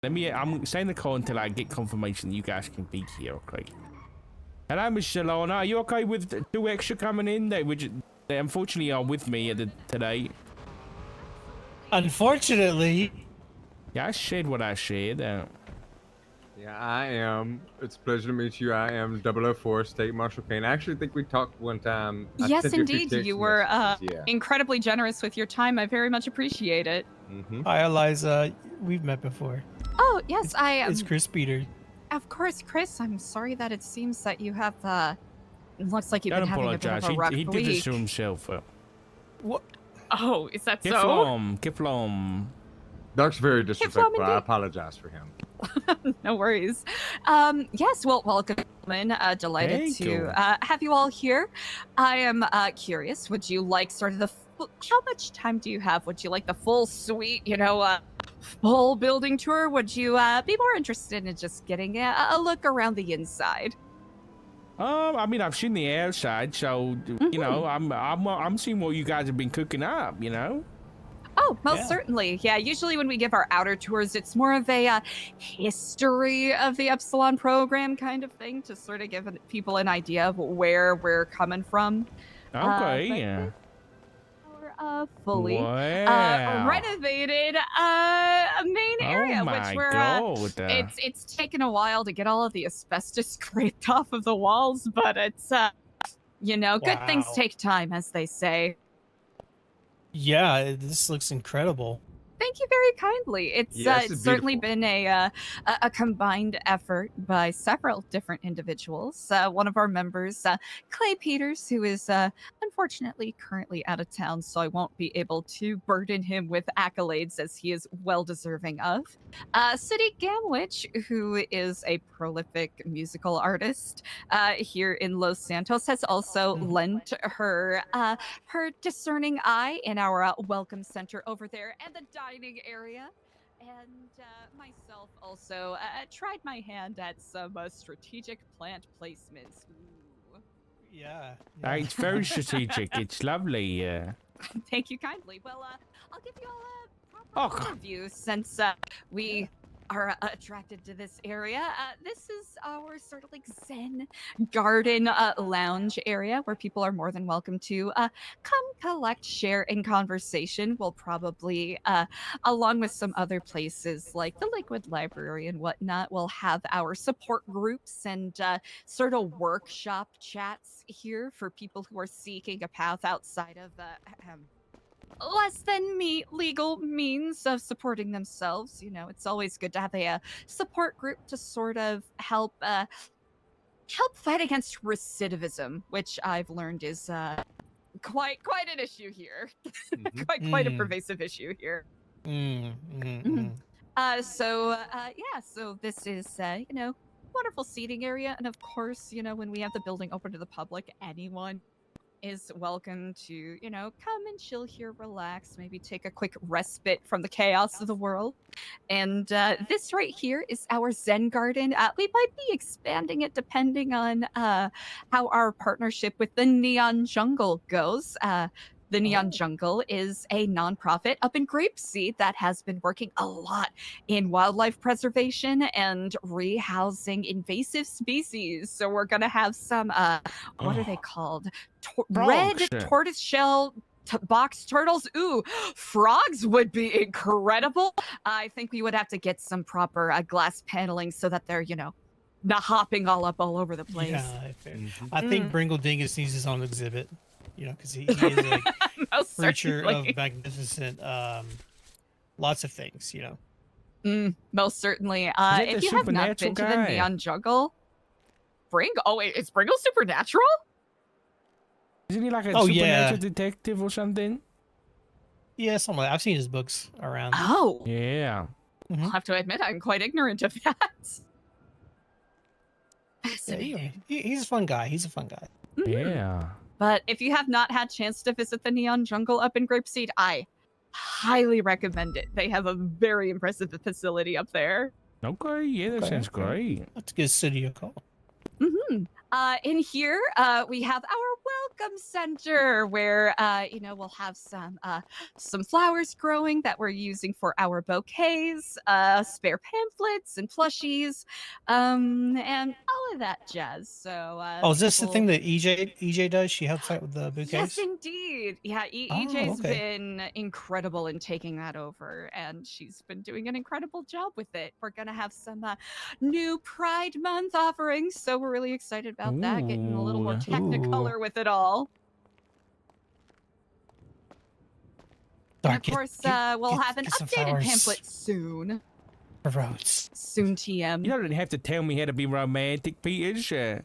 I'm staying in the call until I get confirmation that you guys can be here, okay? Hello, Miss Stellano. Are you okay with 2 extra coming in? They unfortunately are with me today. Unfortunately. Yeah, I shared what I shared. Yeah, I am. It's a pleasure to meet you. I am 004 State Marshal Kane. I actually think we talked one time. Yes, indeed. You were incredibly generous with your time. I very much appreciate it. Hi, Eliza. We've met before. Oh, yes, I am. It's Chris Peter. Of course, Chris. I'm sorry that it seems that you have, it looks like you've been having a bit of a rough week. He did this to himself. What? Oh, is that so? KIFFLOM. Dark's very disrespectful. I apologize for him. No worries. Yes, well, welcome, delighted to have you all here. I am curious, would you like sort of how much time do you have? Would you like the full suite, full building tour? Would you be more interested in just getting a look around the inside? I mean, I've seen the outside, so I'm seeing what you guys have been cooking up, Oh, most certainly. Yeah, usually when we give our outer tours, it's more of a history of the Epsilon program kind of thing to sort of give people an idea of where we're coming from. Okay, yeah. Our fully renovated main area, which it's taken a while to get all of the asbestos scraped off of the walls, but it's good things take time, as they say. Yeah, this looks incredible. Thank you very kindly. It's certainly been a combined effort by several different individuals. One of our members, Clay Peters, who is unfortunately currently out of town, so I won't be able to burden him with accolades as he is well deserving of. City Gamwich, who is a prolific musical artist here in Los Santos, has also lent her discerning eye in our welcome center over there and the dining area, and myself also tried my hand at some strategic plant placements. Ooh. Yeah. It's very strategic. It's lovely. Thank you kindly. Well, I'll give you all a proper overview since we are attracted to this area. This is our sort of like Zen garden lounge area where people are more than welcome to come collect, share in conversation. We'll probably, along with some other places like the Liquid Library and whatnot, we'll have our support groups and sort of workshop chats here for people who are seeking a path outside of less than legal means of supporting themselves. It's always good to have a support group to sort of help fight against recidivism, which I've learned is quite an issue here. quite a pervasive issue here. So this is wonderful seating area, and of course, when we have the building open to the public, anyone is welcome to, come and chill here, relax, maybe take a quick respite from the chaos of the world. And this right here is our Zen garden. We might be expanding it depending on how our partnership with the Neon Jungle goes. The Neon Jungle is a nonprofit up in Grapeseed that has been working a lot in wildlife preservation and rehousing invasive species. So we're going to have some, what are they called? Red tortoiseshell box turtles. Ooh, frogs would be incredible. I think we would have to get some proper glass paneling so that they're, not hopping all over the place. Yeah, I think Bringle Dingus needs his own exhibit. Because he is a creature of magnificent, lots of things, Most certainly. If you have not been to the Neon Jungle, is Bringle supernatural? Isn't he like a supernatural detective or something? Yeah, something like that. I've seen his books around. Oh. Yeah. I'll have to admit, I'm quite ignorant of that. Yeah, he's a fun guy. Yeah. But if you have not had a chance to visit the Neon Jungle up in Grapeseed, I highly recommend it. They have a very impressive facility up there. Okay, yeah, that sounds great. That's a good city to call. In here, we have our welcome center where we'll have some flowers growing that we're using for our bouquets, spare pamphlets and plushies, and all of that jazz. So Oh, is this the people... thing that EJ does? She helps out with the bouquets? Yes, indeed. Yeah, EJ's okay. been incredible in taking that over, and she's been doing an incredible job with it. We're gonna have some new Pride Month offerings, so we're really excited about that, getting a little more Ooh. technicolor with it all. And of course, we'll have an updated pamphlet soon. For roads. Soon, TM. You don't have to tell me how to be romantic, Peters. I'm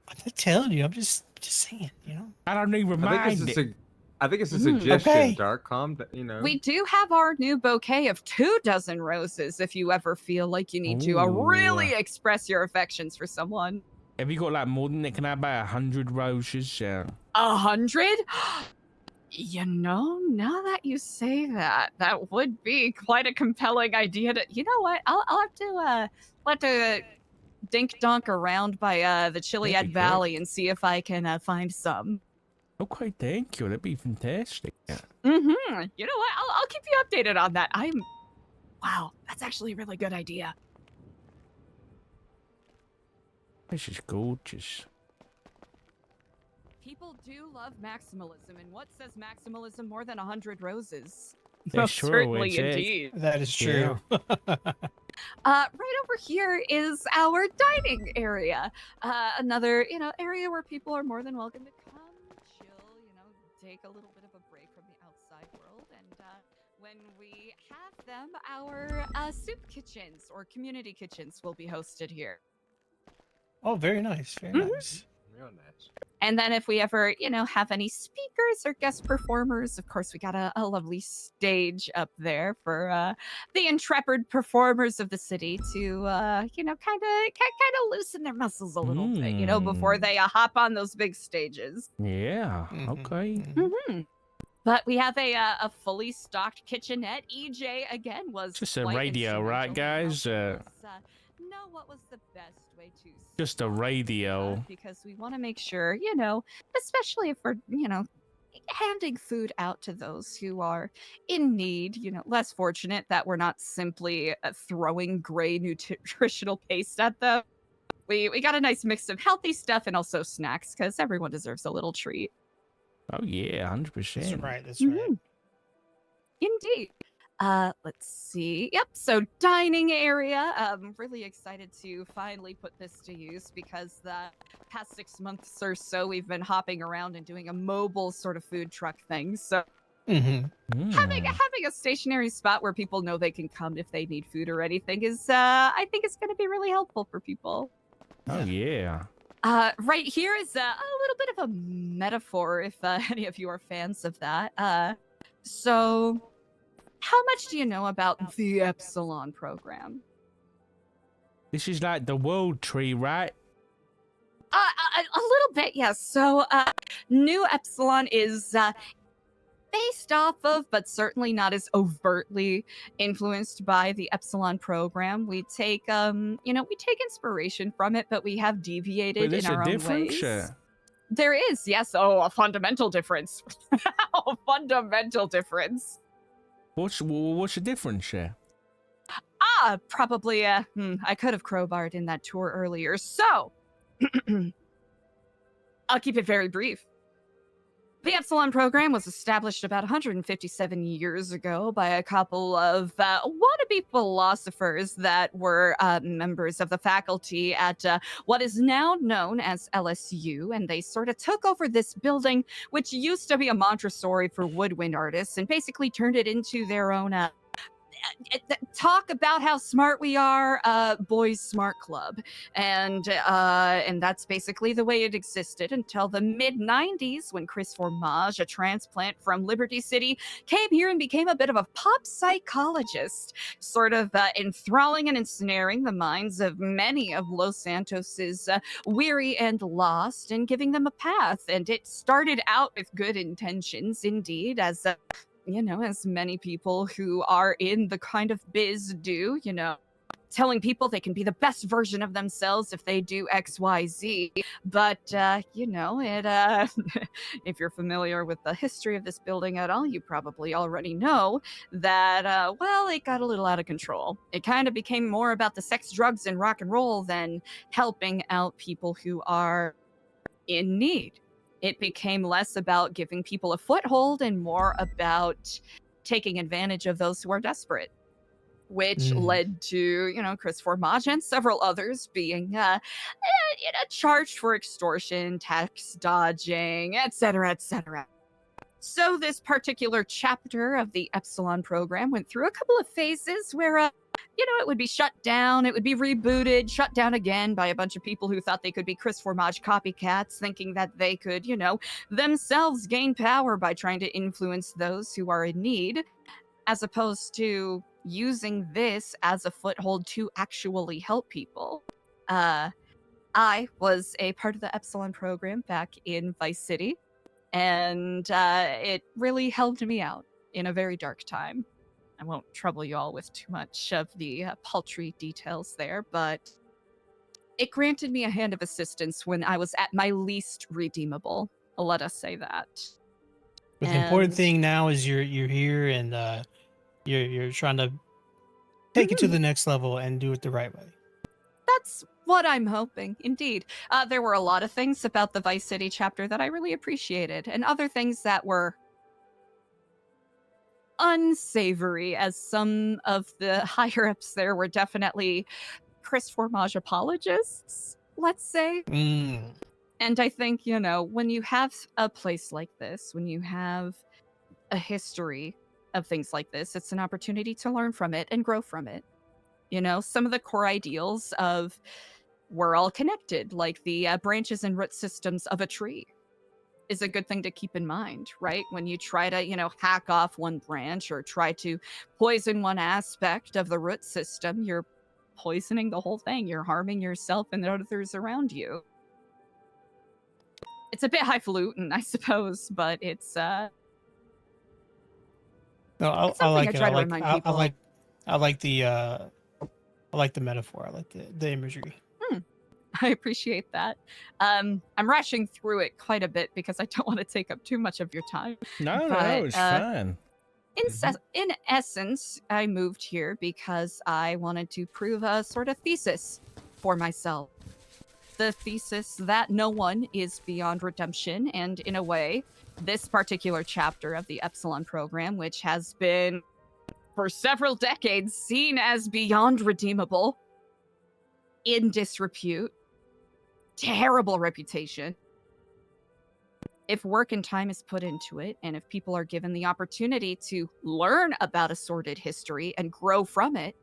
not telling you. I'm just saying. You know. I don't need reminded. I think it's a suggestion, Okay. Dark. You know. We do have our new bouquet of 24 roses if you ever feel like you need to Ooh. really express your affections for someone. Have you got like more than that? Can I buy 100 roses? 100? You know, now that you say that, that would be quite a compelling idea. You know what? I'll have to dink donk around by the Chiliad Valley and see if I can find some. Okay, thank you. That'd be fantastic. You know what? I'll keep you updated on that. Wow, that's actually a really good idea. This is gorgeous. People do love maximalism, and what says maximalism more than 100 roses? That's true, Certainly, it's indeed. That is true. Right over here is our dining area. Another, area where people are more than welcome to come, chill, take a little bit of a break from the outside world. And when we have them, our soup kitchens or community kitchens will be hosted here. Oh, very nice. Very nice. Real nice. And then if we ever, have any speakers or guest performers, of course, we got a lovely stage up there for the intrepid performers of the city to, kind of loosen their muscles a little bit, before they hop on those big stages. Yeah. Okay. But we have a fully stocked kitchenette. EJ again was Just a quite radio, right, instrumental in guys? helping us, know what was the best way to Just a radio. because we want to make sure, especially if we're, handing food out to those who are in need, less fortunate that we're not simply throwing gray nutritional paste at them. We got a nice mix of healthy stuff and also snacks because everyone deserves a little treat. Oh yeah, 100%. That's right. That's right. Indeed. Let's see. Yep. So dining area. I'm really excited to finally put this to use because the past 6 months or so we've been hopping around and doing a mobile sort of food truck thing. So having a stationary spot where people know they can come if they need food or anything is, I think, it's going to be really helpful for people. Oh yeah. Right here is a little bit of a metaphor if any of you are fans of that. So. How much do you know about the Epsilon program? This is like the world tree, right? A little bit, yes. So, Nu Epsilon is based off of, but certainly not as overtly influenced by the Epsilon program. We take, we take inspiration from it, but we have deviated in our own ways. There is, yes. Oh, a fundamental difference. A fundamental difference. What's the difference here? Probably, I could have crowbarred in that tour earlier. So, I'll keep it very brief. The Epsilon program was established about 157 years ago by a couple of wannabe philosophers that were members of the faculty at what is now known as LSU, and they sort of took over this building, which used to be a Montessori for woodwind artists, and basically turned it into their own talk about how smart we are, boys smart club, and that's basically the way it existed until the mid-90s when Chris Formage, a transplant from Liberty City, came here and became a bit of a pop psychologist, sort of enthralling and ensnaring the minds of many of Los Santos's weary and lost, and giving them a path. And it started out with good intentions, indeed, as as many people who are in the kind of biz do, telling people they can be the best version of themselves if they do XYZ. But, you know, if you're familiar with the history of this building at all, you probably already know that, well, it got a little out of control. It kind of became more about the sex, drugs, and rock and roll than helping out people who are in need. It became less about giving people a foothold and more about taking advantage of those who are desperate, which led to, you know, Chris Formage and several others being, you know, charged for extortion, tax dodging, etc., etc. So this particular chapter of the Epsilon program went through a couple of phases where, you know, it would be shut down, it would be rebooted, shut down again by a bunch of people who thought they could be Chris Formage copycats, thinking that they could, you know, themselves gain power by trying to influence those who are in need, as opposed to using this as a foothold to actually help people. I was a part of the Epsilon program back in Vice City, and it really helped me out in a very dark time. I won't trouble you all with too much of the paltry details there, but it granted me a hand of assistance when I was at my least redeemable. Let us say that. But the important thing now is you're here and you're trying to take it to the next level and do it the right way. That's what I'm hoping, indeed. There were a lot of things about the Vice City chapter that I really appreciated, and other things that were unsavory, as some of the higher-ups there were definitely Chris Formage apologists, let's say. And I think, you know, when you have a place like this, when you have a history of things like this, it's an opportunity to learn from it and grow from it. You know, some of the core ideals of we're all connected, like the branches and root systems of a tree, is a good thing to keep in mind, right? When you try to, you know, hack off one branch or try to poison one aspect of the root system, you're poisoning the whole thing. You're harming yourself and the others around you. It's a bit highfalutin, I suppose, but it's No, it's I something like it. try to remind people. I like the metaphor. I like the imagery. I appreciate that. I'm rushing through it quite a bit because I don't want to take up too much of your time. No, But, it's fine. In essence, I moved here because I wanted to prove a sort of thesis for myself. The thesis that no one is beyond redemption, and in a way, this particular chapter of the Epsilon program, which has been for several decades seen as beyond redeemable, in disrepute, terrible reputation. If work and time is put into it, and if people are given the opportunity to learn about a sordid history and grow from it,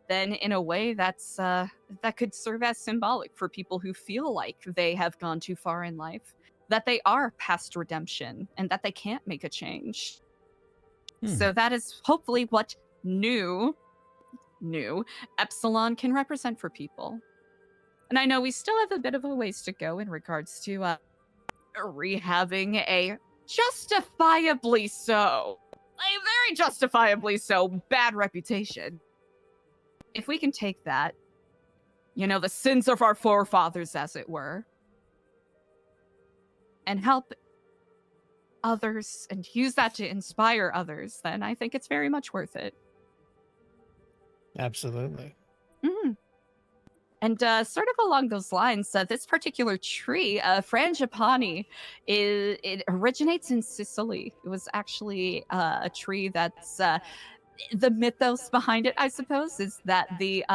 then in a way that's that could serve as symbolic for people who feel like they have gone too far in life, that they are past redemption, and that they can't make a change. So that is hopefully what Nu Epsilon can represent for people. And I know we still have a bit of a ways to go in regards to rehabbing a justifiably so, a very justifiably so, bad reputation. If we can take that, you know, the sins of our forefathers, as it were, and help others and use that to inspire others, then I think it's very much worth it. Absolutely. And sort of along those lines, this particular tree, Frangipani, it originates in Sicily. It was actually a tree that's the mythos behind it, I suppose, is that the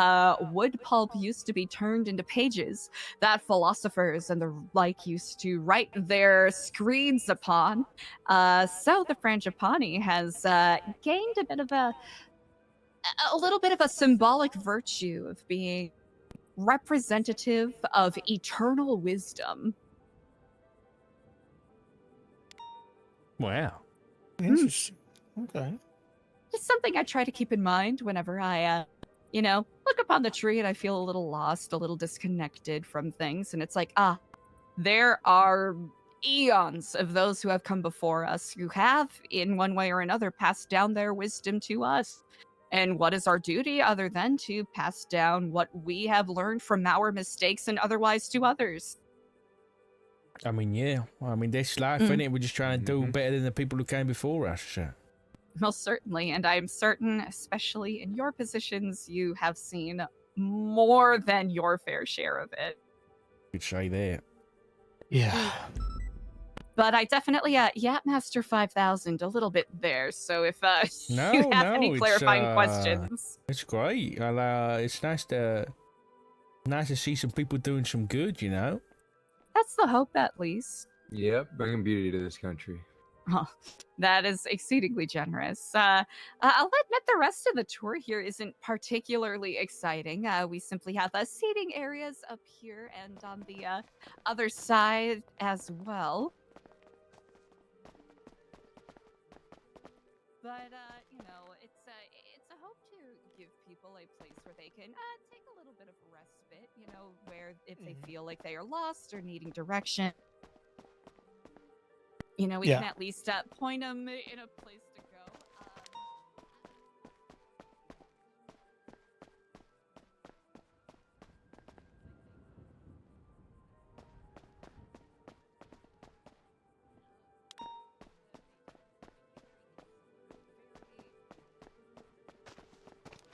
wood pulp used to be turned into pages that philosophers and the like used to write their screeds upon. So the Frangipani has gained a bit of a little bit of a symbolic virtue of being representative of eternal wisdom. Wow. Interesting. Okay. Just something I try to keep in mind whenever I, you know, look upon the tree and I feel a little lost, a little disconnected from things. And it's like, there are eons of those who have come before us who have, in one way or another, passed down their wisdom to us. And what is our duty other than to pass down what we have learned from our mistakes and otherwise to others? I mean, yeah. I mean, that's life, isn't it? We're just trying to do better than the people who came before us. So. Most certainly, and I'm certain, especially in your positions, you have seen more than your fair share of it. You'd say that. Yeah. But I definitely, Master 5000, a little bit there. So if you have any clarifying questions, it's great. It's nice to see some people doing some good. You know. that's the hope, at least. Yep, bringing beauty to this country. Oh, that is exceedingly generous. I'll admit the rest of the tour here isn't particularly exciting. We simply have seating areas up here and on the other side as well. But it's a hope to give people a place where they can take a little bit of respite. Where if they feel like they are lost or needing direction. We can at least point them in a place to go.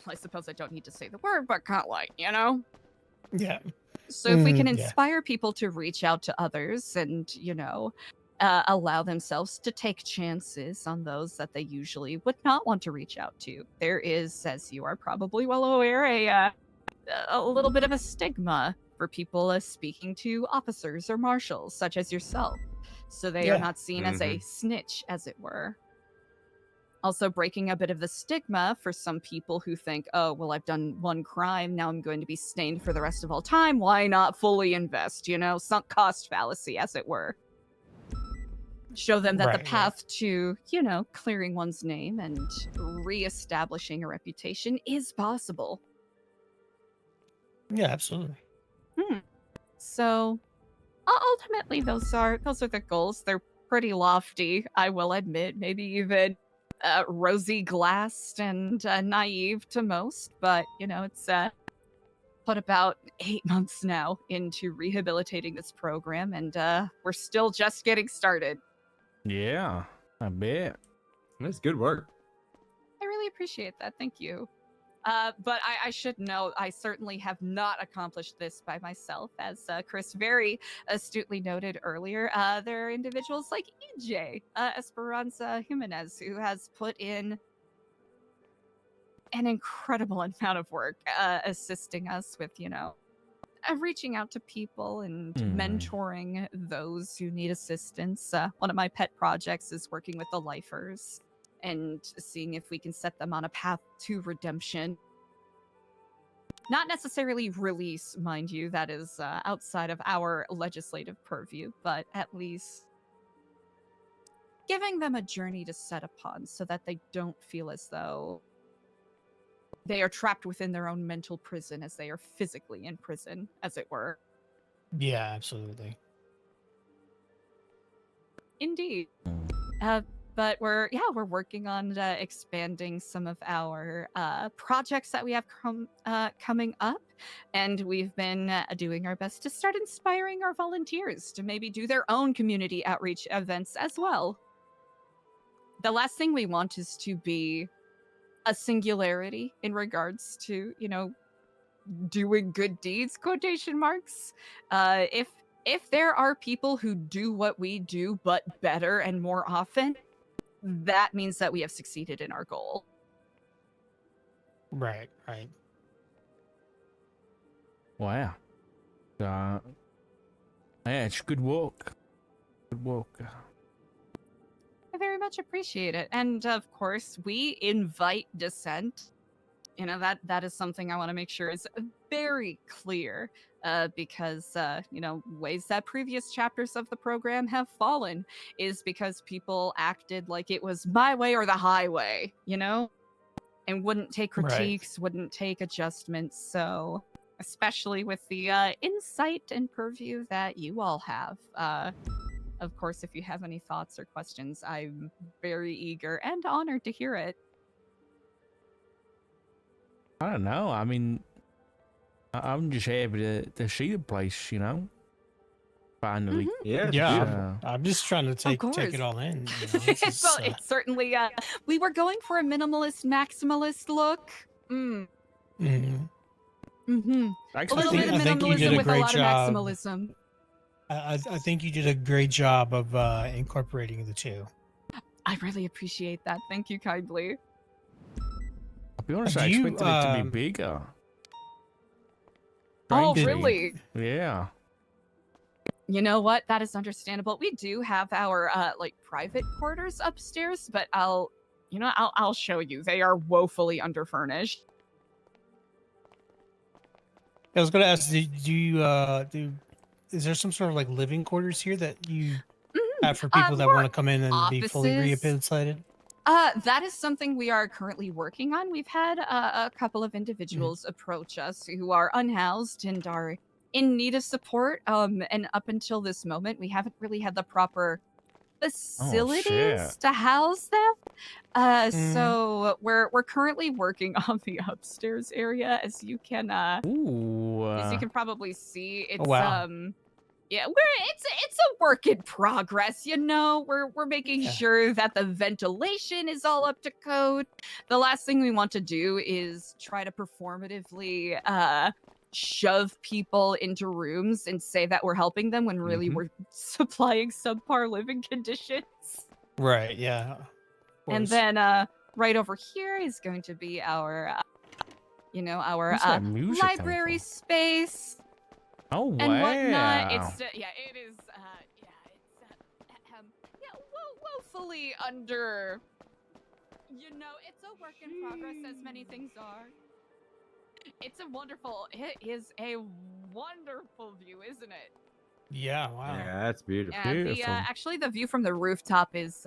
I suppose I don't need to say the word, but can't like, Yeah. So if we can inspire people to reach out to others and, allow themselves to take chances on those that they usually would not want to reach out to. There is, as you are probably well aware, a little bit of a stigma for people speaking to officers or marshals, such as yourself. So they are not seen as a snitch, as it were. Also breaking a bit of the stigma for some people who think, oh, well, I've done one crime, now I'm going to be stained for the rest of all time. Why not fully invest, sunk cost fallacy, as it were. Show them that the path to, clearing one's name and reestablishing a reputation is possible. Yeah, absolutely. So, ultimately, those are the goals. They're pretty lofty, I will admit. Maybe even rosy-glassed and naive to most, but it's put about 8 months now into rehabilitating this program, and we're still just getting started. Yeah, I bet. That's good work. I really appreciate that. Thank you. But I should note, I certainly have not accomplished this by myself. As Chris very astutely noted earlier, there are individuals like EJ, Esperanza Jimenez, who has put in an incredible amount of work assisting us with, reaching out to people and mentoring those who need assistance. One of my pet projects is working with the lifers and seeing if we can set them on a path to redemption. Not necessarily release, mind you, that is outside of our legislative purview, but at least giving them a journey to set upon so that they don't feel as though they are trapped within their own mental prison as they are physically in prison, as it were. Yeah, absolutely. Indeed. But we're working on expanding some of our projects that we have coming up, and we've been doing our best to start inspiring our volunteers to maybe do their own community outreach events as well. The last thing we want is to be a singularity in regards to, doing good deeds, quotation marks. If there are people who do what we do, but better and more often, that means that we have succeeded in our goal. Right. Wow. Yeah, it's good work. Good work. I very much appreciate it. And of course, we invite dissent. That is something I want to make sure is very clear, because ways that previous chapters of the program have fallen is because people acted like it was my way or the highway, and wouldn't take critiques, wouldn't take adjustments. So especially with the insight and purview that you all have, of course, if you have any thoughts or questions, I'm very eager and honored to hear it. I don't know. I mean, I'm just happy to see the place, you know. Finally. Yeah, it's Yeah, beautiful. I'm just trying to take course. it all in. You know? This is, Well, it's certainly. We were going for a minimalist, maximalist look. mhm. Mm-hmm. A little bit of I think you did minimalism a with a great lot job. of maximalism. I think you did a great job of incorporating the two. I really appreciate that. Thank you kindly. I'll be honest, Do I you, expected it to be bigger. Oh, Strangely. really? Yeah. You know what? That is understandable. We do have our like private quarters upstairs, but I'll show you. They are woefully underfurnished. I was going to ask, is there some sort of like living quarters here that you have for people that more want to come in and be fully offices. rehabilitated? That is something we are currently working on. We've had a couple of individuals approach us who are unhoused and are in need of support. And up until this moment, we haven't really had the proper facilities to house them. So we're currently working on the upstairs area, as you can probably see. It's yeah, it's a work in progress, you know. We're making sure that the ventilation is all up to code. The last thing we want to do is try to performatively shove people into rooms and say that we're helping them when really we're supplying subpar living conditions. Right, yeah. And then right over here is going to be our library space. Oh, wow. And whatnot. It's woefully under. You know, it's a work in progress, as many things are. It is a wonderful view, isn't it? Yeah, wow. Yeah, that's beautiful. Yeah, actually, the view from the rooftop is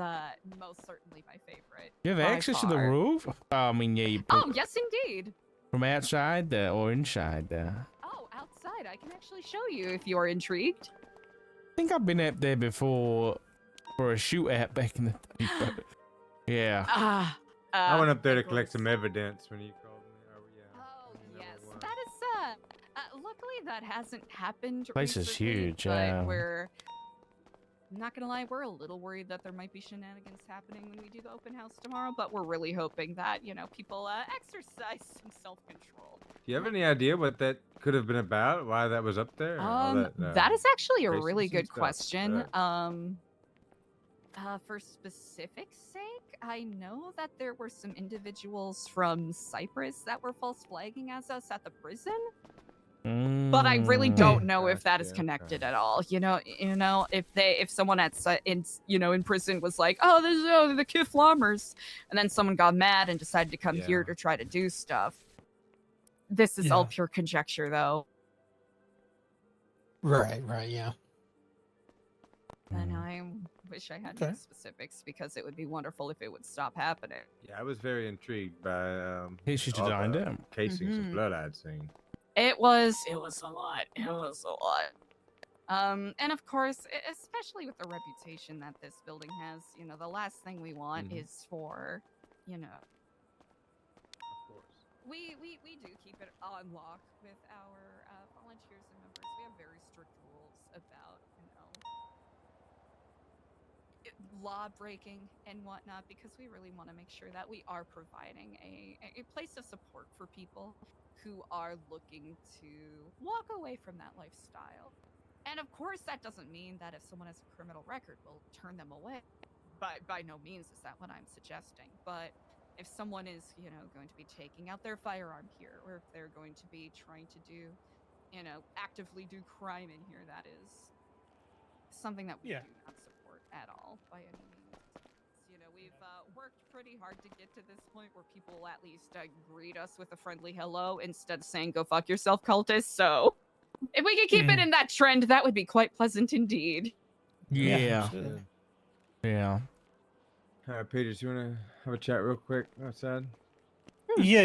most certainly my favorite. You have access to the roof? I mean, yeah. Oh, yes, indeed. From outside there or inside there? Oh, outside. I can actually show you if you're intrigued. I think I've been up there before for a shootout back in the day. But yeah. I went up there to collect some evidence when you called me. Oh, yes. That is, luckily that hasn't happened Place is recently, huge, but I'm not gonna lie, we're a little worried that there might be shenanigans happening when we do the open house tomorrow, but we're really hoping that, you know, people exercise some self-control. Do you have any idea what that could have been about? Why that was up there? That is actually a really good question. For specific sake, I know that there were some individuals from Cyprus that were false flagging as us at the prison. But I really don't know if that is connected at all. You know, if someone in prison was like, oh, there's the KIFFLOMers, and then someone got mad and decided to come here to try to do stuff. This is all pure conjecture, though. Right, yeah. And I wish I had more specifics because it would be wonderful if it would stop happening. Yeah, I was very intrigued by casings of blood I'd seen. It was a lot. It was a lot. And of course, especially with the reputation that this building has, you know, the last thing we want is for, you know. Of course. We do keep it on lock with our volunteers and members. We have very strict rules about, you know, law breaking and whatnot, because we really want to make sure that we are providing a place of support for people who are looking to walk away from that lifestyle. And of course, that doesn't mean that if someone has a criminal record, we'll turn them away. By no means is that what I'm suggesting. But if someone is, you know, going to be taking out their firearm here, or if they're going to be trying to do, you know, actively do crime in here, that is something that we do not support at all by any means. You know, we've worked pretty hard to get to this point where people will at least greet us with a friendly hello instead of saying, go fuck yourself, cultist. So if we could keep it in that trend, that would be quite pleasant indeed. Yeah. All right, Peter, do you want to have a chat real quick outside? Yeah.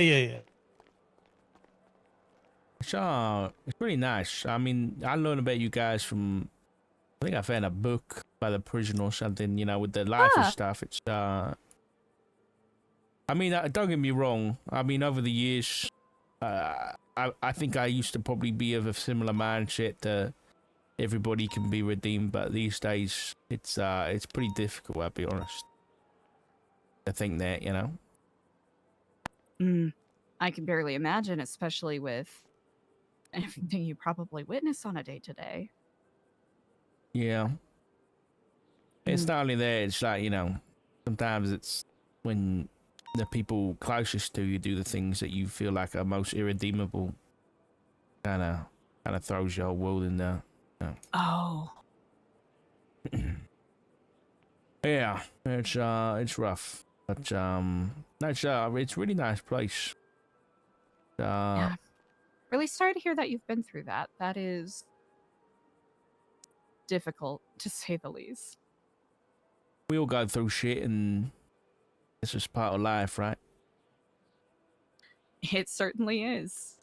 It's pretty nice. I mean, I learned about you guys from, I think I found a book by the prison or something, you know, with the life and stuff. It's, I mean, don't get me wrong. I mean, over the years, I think I used to probably be of a similar mindset to everybody can be redeemed, but these days it's pretty difficult, I'll be honest. I think that, you know. I can barely imagine, especially with everything you probably witness on a day-to-day. Yeah. It's not only that, it's like, you know, sometimes it's when the people closest to you do the things that you feel like are most irredeemable. Kind of throws your whole world in there. You know. Oh. Yeah, it's rough, but it's a really nice place. Yeah. Really sorry to hear that you've been through that. That is difficult, to say the least. We all go through shit, and it's just part of life, right? It certainly is.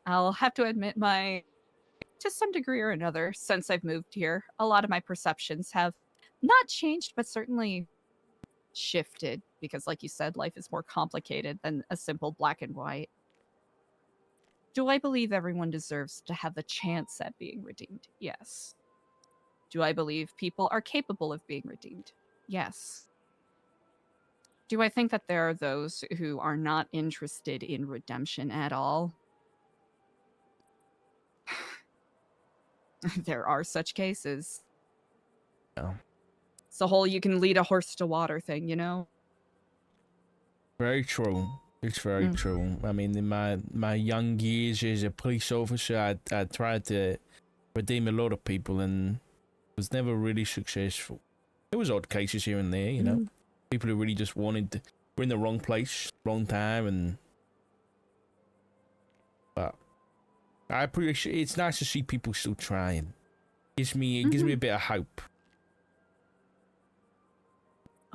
I'll have to admit to some degree or another, since I've moved here, a lot of my perceptions have not changed, but certainly shifted. Because like you said, life is more complicated than a simple black and white. Do I believe everyone deserves to have the chance at being redeemed? Yes. Do I believe people are capable of being redeemed? Yes. Do I think that there are those who are not interested in redemption at all? There are such cases. Oh. It's the whole you can lead a horse to water thing, you know? Very true. It's very true. I mean, in my young years as a police officer, I tried to redeem a lot of people and was never really successful. There was odd cases here and there, you know? People who really just were in the wrong place, wrong time, but I appreciate. It's nice to see people still trying. It gives me a bit of hope.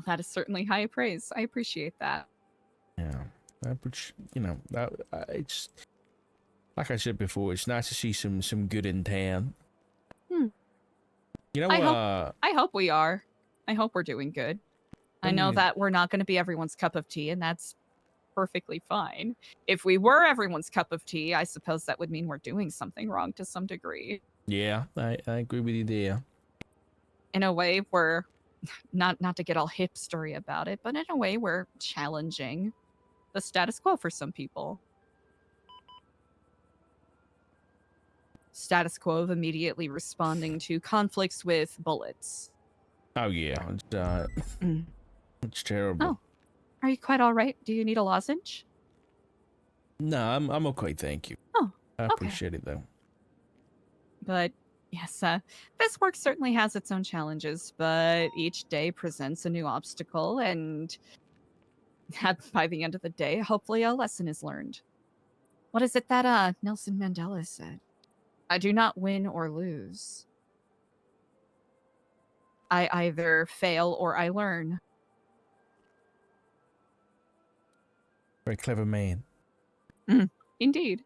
That is certainly high praise. I appreciate that. Yeah, you know, it's like I said before. It's nice to see some good in town. You know, I hope we are. I hope we're doing good. I know that we're not going to be everyone's cup of tea, and that's perfectly fine. If we were everyone's cup of tea, I suppose that would mean we're doing something wrong to some degree. Yeah, I agree with you there. In a way, we're not to get all hipstery about it, but in a way, we're challenging the status quo for some people. Status quo of immediately responding to conflicts with bullets. Oh yeah, it's terrible. Oh, are you quite all right? Do you need a lozenge? No, I'm okay, thank you. Oh, I appreciate it though. But yes, this work certainly has its own challenges, but each day presents a new obstacle, and by the end of the day, hopefully a lesson is learned. What is it that Nelson Mandela said? I do not win or lose. I either fail or I learn. Very clever man. Indeed.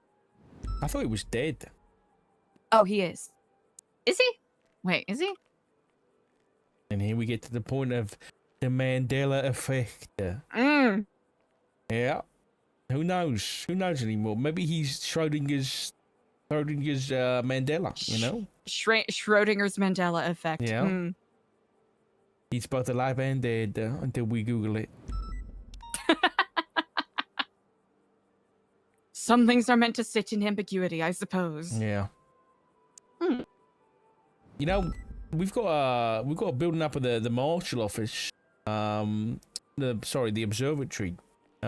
I thought he was dead. Oh, he is. Is he? Wait, is he? And here we get to the point of the Mandela effect. Yeah. Who knows? Who knows anymore? Maybe he's Schrodinger's Mandela, you know? Schrodinger's Mandela effect. Yeah. He's both alive and dead until we Google it. Some things are meant to sit in ambiguity, I suppose. Yeah. You know, we've got a building up at the Marshal office. The observatory. We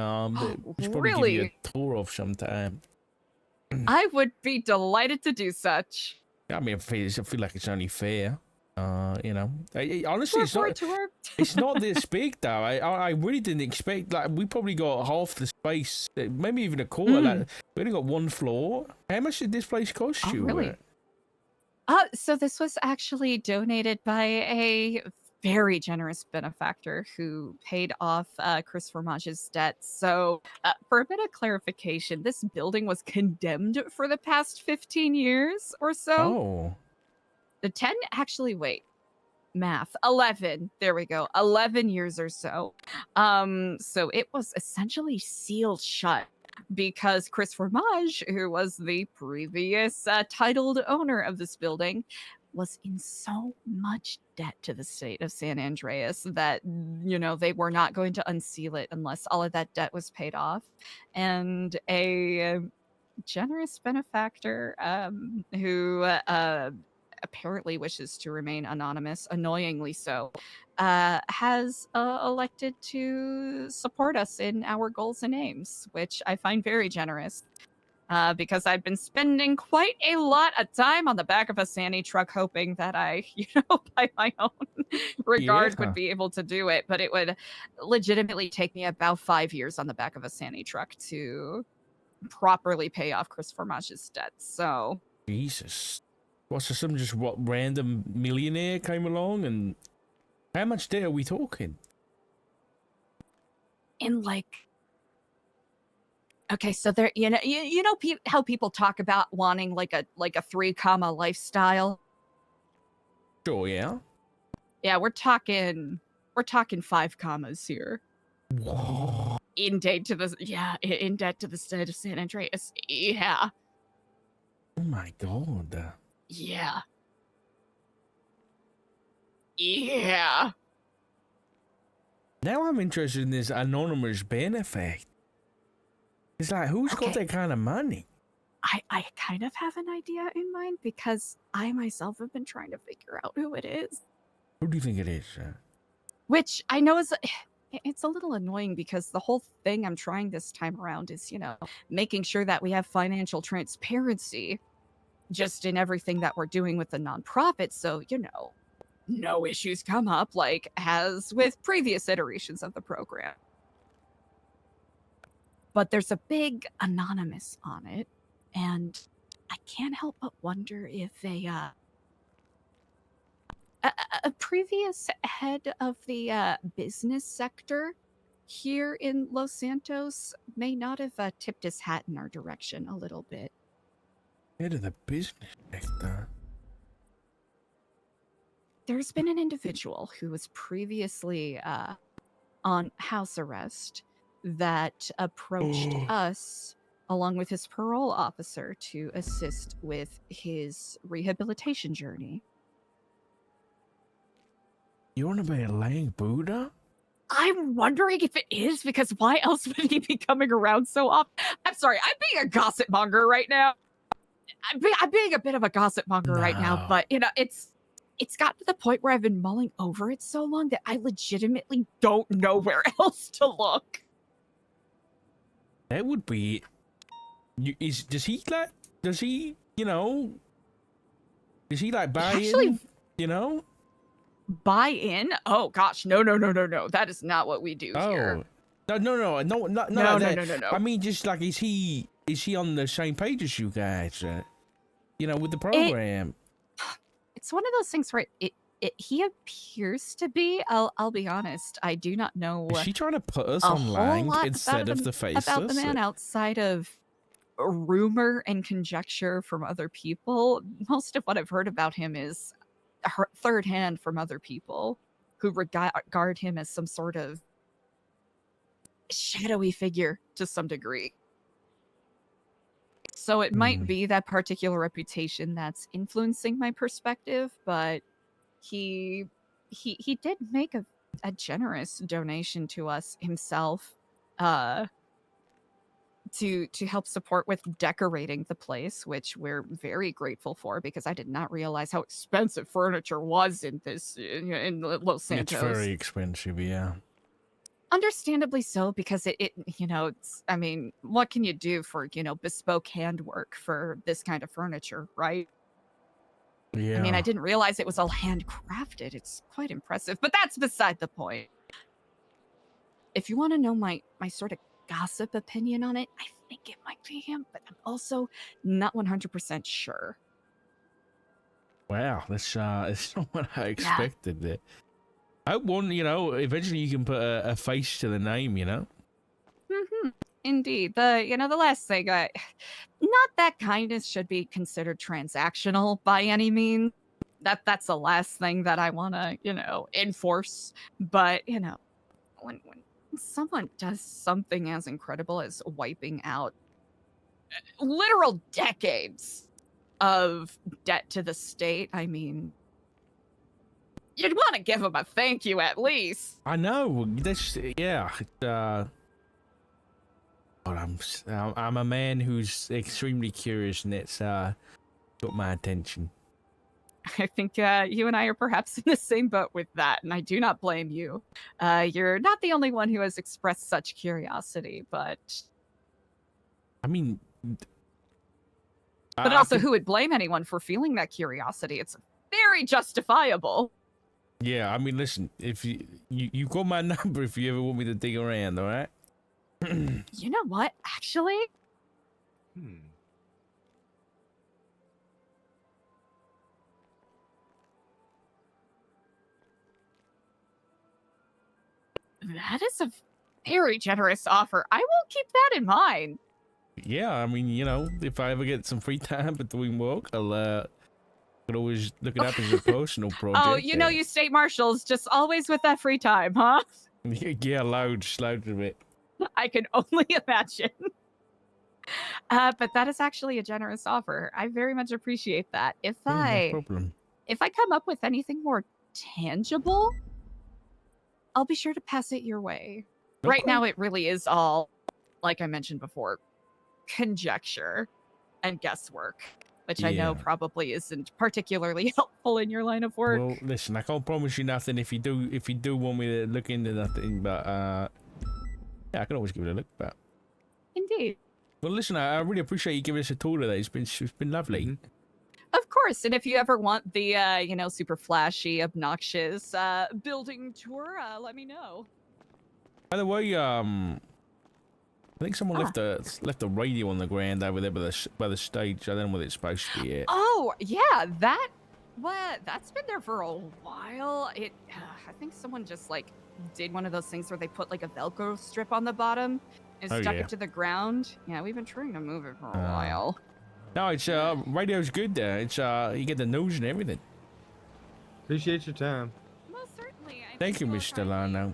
should probably give you a tour of sometime. I would be delighted to do such. I mean, I feel like it's only fair. You know, honestly, it's not this big though. I really didn't expect. Like, we probably got half the space, maybe even a quarter. Like, we only got one floor. How much did this place cost you? Really? So this was actually donated by a very generous benefactor who paid off Chris Formage's debts. So for a bit of clarification, this building was condemned for the past 15 years or so. Oh. The 10, actually, wait. Math. 11. There we go. 11 years or so. So it was essentially sealed shut because Chris Fromage, who was the previous titled owner of this building, was in so much debt to the state of San Andreas that, they were not going to unseal it unless all of that debt was paid off. And a generous benefactor who apparently wishes to remain anonymous, annoyingly so, has elected to support us in our goals and aims, which I find very generous. Because I've been spending quite a lot of time on the back of a Sani truck hoping that I, by my own regard would be able to do it. But it would legitimately take me about 5 years on the back of a Sani truck to properly pay off Chris Formage's debt. So Jesus. What's some just random millionaire came along, and how much debt are we talking? in okay, so there, how people talk about wanting like a 3 comma lifestyle. Sure, yeah. Yeah, we're talking 5 commas here. Whoa. In debt to the state of San Andreas. Yeah. Oh my god. Yeah. Yeah. Now I'm interested in this anonymous benefit. It's like, who's got that kind of money? I kind of have an idea in mind because I myself have been trying to figure out who it is. Who do you think it is? Which I know is it's a little annoying because the whole thing I'm trying this time around is, making sure that we have financial transparency just in everything that we're doing with the nonprofit. So, no issues come up like as with previous iterations of the program. But there's a big anonymous on it, and I can't help but wonder if a previous head of the business sector here in Los Santos may not have tipped his hat in our direction a little bit. Head of the business sector? There's been an individual who was previously on house arrest that approached us along with his parole officer to assist with his rehabilitation journey. You want to be a Lang Buddha? I'm wondering if it is, because why else would he be coming around so often? I'm sorry, I'm being a gossip monger right now. I'm being a bit of a gossip monger right now, but it's gotten to the point where I've been mulling over it so long that I legitimately don't know where else to look. That would be. Does he like buy in? Buy in? Oh gosh, no. That is not what we do here. No. No. I mean, just like, is he on the same page as you guys? With the program. It's one of those things where he appears to be. I'll be honest. I do not know. Is she trying to put us on Lang instead of the Faceless? About the man outside of rumor and conjecture from other people. Most of what I've heard about him is third hand from other people who regard him as some sort of shadowy figure to some degree. So it might be that particular reputation that's influencing my perspective, but he did make a generous donation to us himself to help support with decorating the place, which we're very grateful for, because I did not realize how expensive furniture was in Los Santos. It's very expensive, yeah. Understandably so, because it's, I mean, what can you do for, bespoke handwork for this kind of furniture, right? Yeah. I mean, I didn't realize it was all handcrafted. It's quite impressive, but that's beside the point. If you want to know my sort of gossip opinion on it, I think it might be him, but I'm also not 100% sure. Wow, that's not what I expected. Yeah. I hope eventually you can put a face to the name, Mm-hmm. Indeed. The last thing, not that kindness should be considered transactional by any means. That's the last thing that I want to, enforce. But, when someone does something as incredible as wiping out literal decades of debt to the state, I mean, you'd want to give them a thank you at least. I know. That's yeah. But I'm a man who's extremely curious, and it's got my attention. I think you and I are perhaps in the same boat with that, and I do not blame you. You're not the only one who has expressed such curiosity, but I mean, also, who would blame anyone for feeling that curiosity? It's very justifiable. Yeah, I mean, listen, if you got my number if you ever want me to dig around, all right? You know what? Actually, that is a very generous offer. I will keep that in mind. Yeah, I mean, you know, if I ever get some free time between work, could always look it up as a personal project. Oh, you know, you state marshals just always with that free time, huh? Yeah, loads of it. I can only imagine. But that is actually a generous offer. I very much appreciate that. No problem. If I come up with anything more tangible, I'll be sure to pass it your way. Okay. Right now, it really is all, like I mentioned before, conjecture and guesswork, which I know probably isn't particularly helpful in your line of work. Well, listen, I can't promise you nothing if you do want me to look into nothing, but yeah, I can always give it a look. But Indeed. well, listen, I really appreciate you giving us a tour today. It's been lovely. Of course, and if you ever want the super flashy, obnoxious building tour, let me know. By the way, I think someone left a radio on the ground over there by the stage. I don't know what it's supposed to be yet. Oh yeah, that's been there for a while. I think someone just like did one of those things where they put like a Velcro strip on the bottom and stuck it to the ground. Yeah, we've been trying to move it for a while. No, it's radio's good there. It's you get the news and everything. Appreciate your time. Most certainly. Thank you, Miss Stellano.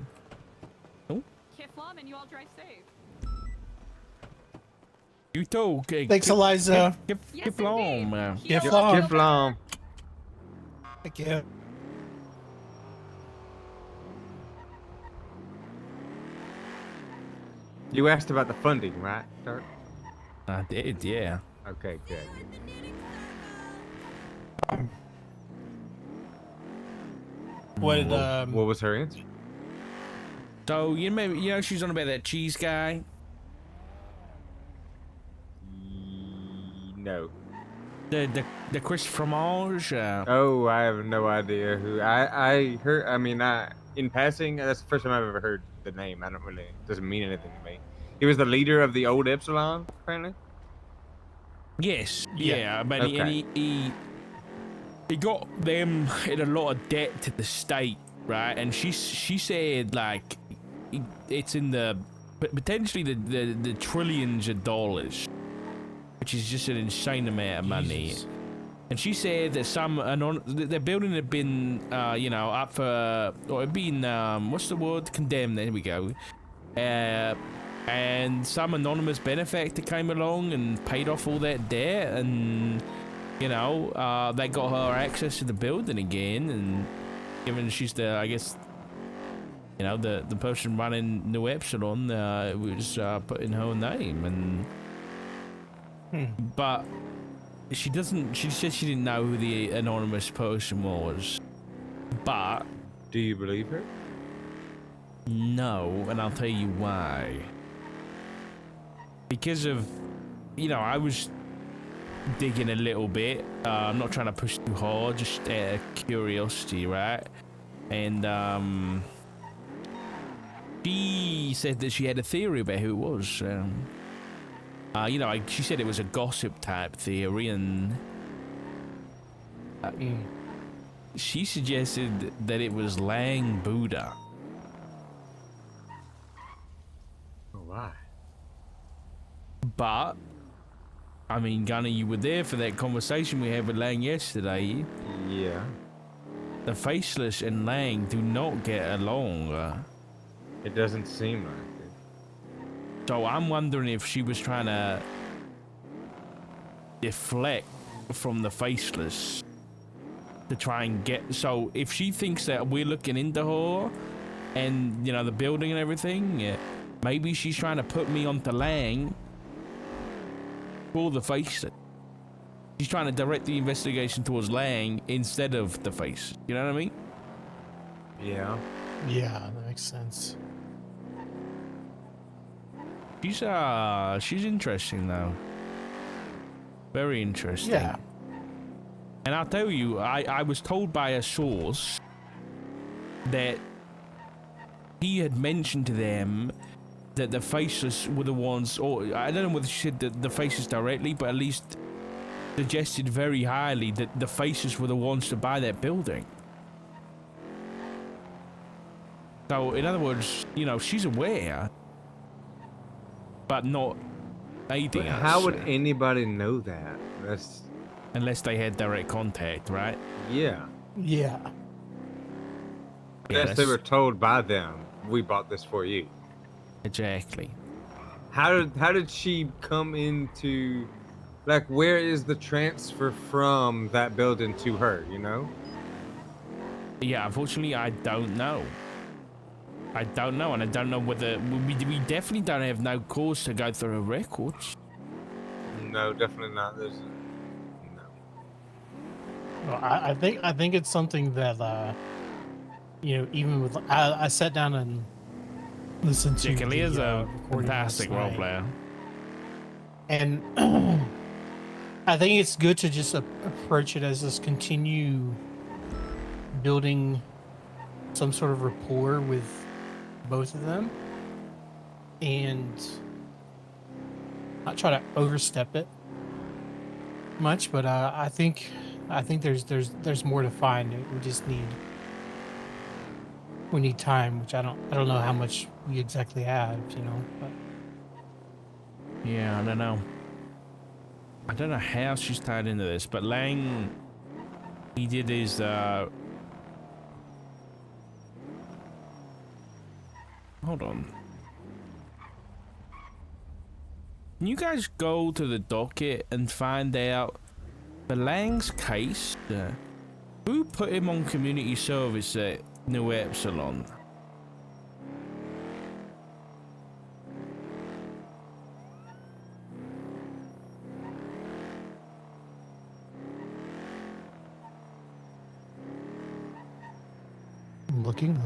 KIFFLOM, and you all drive safe. You too. Thanks, Eliza. KIFFLOM. KIFFLOM. Thank you. You asked about the funding, right, Dark? I did, yeah. Okay, good. What was her answer? So you know she's on about that cheese guy. No. The Chris Fromage. Oh, I have no idea who. I heard. I mean, in passing, that's the first time I've ever heard the name. I don't really. It doesn't mean anything to me. He was the leader of the old Epsilon, apparently. Yes. Yeah. But okay. he got them in a lot of debt to the state, right? And she said like it's in the potentially the trillions of dollars, which is just an insane amount of money. And she said that their building had been up for, or had been what's the word, condemned. There we go. And some anonymous benefactor came along and paid off all that debt, and they got her access to the building again. And given she's the person running Nu Epsilon, it was put in her name. And but she said she didn't know who the anonymous person was. But do you believe her? No, and I'll tell you why. Because of, I was digging a little bit. I'm not trying to push too hard, just out of curiosity, right? And she said that she had a theory about who it was. She said it was a gossip type theory, and she suggested that it was Lang Buddha. Why? But, I mean, Gunner, you were there for that conversation we had with Lang yesterday. Yeah. The Faceless and Lang do not get along. It doesn't seem like it. So I'm wondering if she was trying to deflect from the Faceless to try and get. So if she thinks that we're looking into her and, you know, the building and everything, yeah, maybe she's trying to put me onto Lang for the Faceless. She's trying to direct the investigation towards Lang instead of the Face. You know what I mean? Yeah. Yeah, that makes sense. She's interesting though. Very interesting. Yeah. And I'll tell you, I was told by a source that he had mentioned to them that the Faceless were the ones, or I don't know whether she said the Faceless directly, but at least suggested very highly that the Faceless were the ones to buy that building. So, in other words, you know, she's aware, but not aiding us. How would anybody know that? That's Unless they had direct contact, right? yeah. Yeah. Unless they were told by them, we bought this for you. Exactly. How did she come into, like, where is the transfer from that building to her, you know? Yeah, unfortunately, I don't know. I don't know, and I don't know whether we definitely don't have no cause to go through her records. No, definitely not. There's no. Well, I think it's something that you know, even with I sat down and listened to Particularly as a recording fantastic last role night. player. And I think it's good to just approach it as just continue building some sort of rapport with both of them and not try to overstep it much, but I think there's more to find. We need time, which I don't know how much we exactly have, you know. But Yeah, I don't know. I don't know how she's tied into this, but Lang, he did his hold on. Can you guys go to the docket and find out for Lang's case, who put him on community service at Nu Epsilon? I'm looking.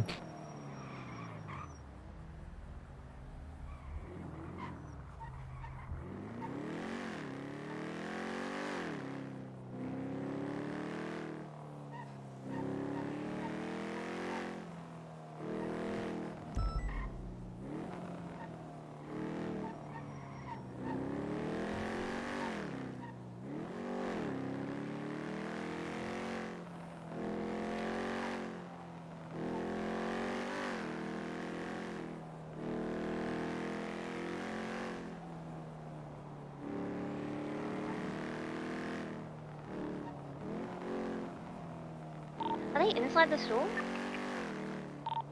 Are they inside the store?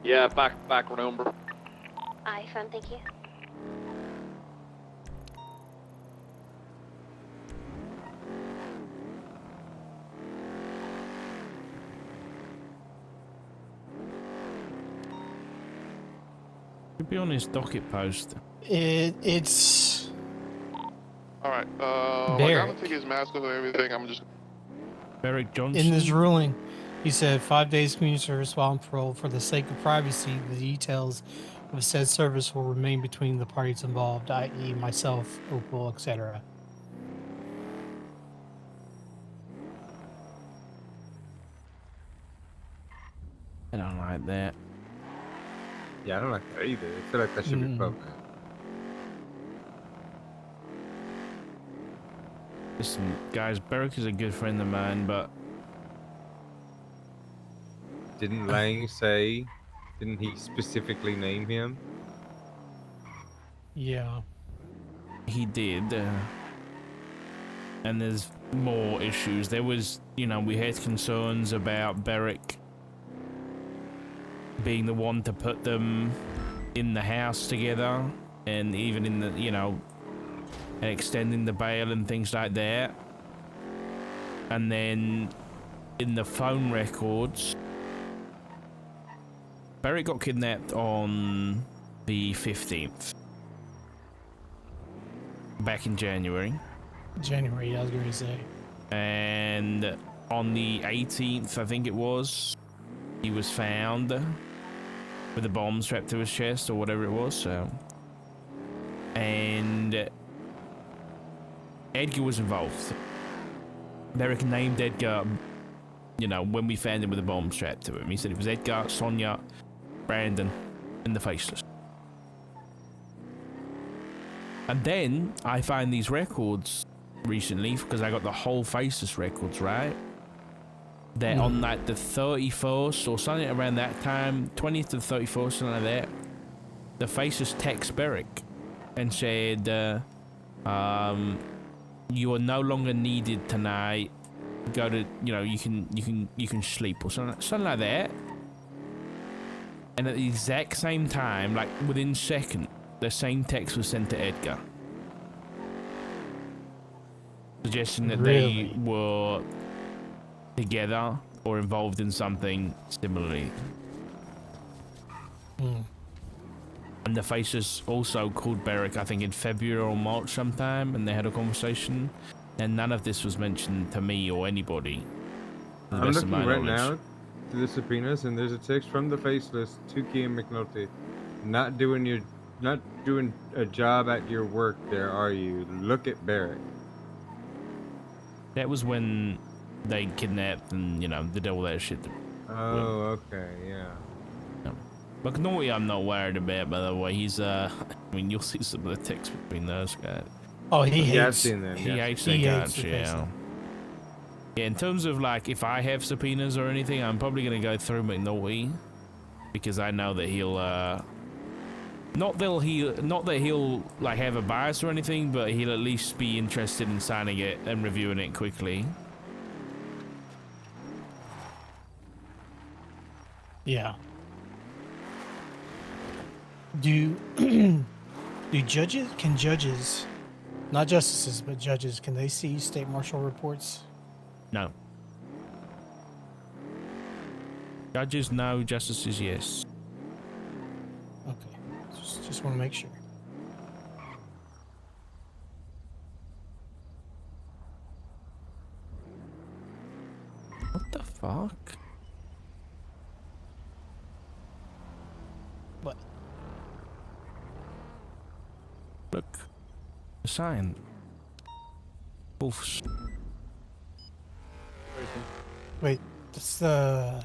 Yeah, back room, bro. Aye, fine, thank you. Could be on his docket post. It's Alright, I'm Derek. gonna take his mask off and everything. I'm just. Eric Johnson. in this ruling. He said 5 days community service while on parole. For the sake of privacy, the details of said service will remain between the parties involved, i.e. myself, Opal, etc. I don't like that. Yeah, I don't like that either. I feel like that should be public. Listen, guys, Beric is a good friend of mine, but Didn't Lang say? Didn't he specifically name him? Yeah. he did. And there's more issues. There was, you know, we had concerns about Beric being the one to put them in the house together, and even in the, you know, and extending the bail and things like that. And then in the phone records, Barry got kidnapped on the 15th, back in January. January, I was going to say. And on the 18th, I think it was, he was found with a bomb strapped to his chest or whatever it was. So, and Edgar was involved. Derek named Edgar, you know, when we found him with a bomb strapped to him. He said it was Edgar, Sonia, Brandon, and the Faceless. And then I find these records recently, because I got the whole Faceless records, right? That on like the 31st or something around that time, 20th to the 31st, something like that, the Faceless text Beric and said, you are no longer needed tonight. Go to, you know, you can sleep or something like that. And at the exact same time, like within seconds, the same text was sent to Edgar, suggesting that Really? they were together or involved in something similarly. And the Faceless also called Beric, I think in February or March sometime, and they had a conversation. And none of this was mentioned to me or anybody. to the I'm best of looking my right knowledge. now to the subpoenas, and there's a text from the Faceless to Kian McNulty. Not doing a job at your work there, are you? Look at Barrett. That was when they kidnapped and, you know, did all that shit. Oh, okay, yeah. McNulty I'm not worried about, by the way. He's, I mean, you'll see some of the text between those guys. Oh, he hates. Yeah, I've seen them. He Yeah. hates He that hates guy, the yeah. Faceless. Yeah, in terms of, like, if I have subpoenas or anything, I'm probably going to go through McNulty. Because I know that he'll, not that he'll, like, have a bias or anything, but he'll at least be interested in signing it and reviewing it quickly. Yeah. Do do judges, not justices, but judges, can they see state marshal reports? No. Judges, no. Justices, yes. Okay. Just want to make sure. What the fuck? What? Look. The sign. Wolves. Wait, that's the.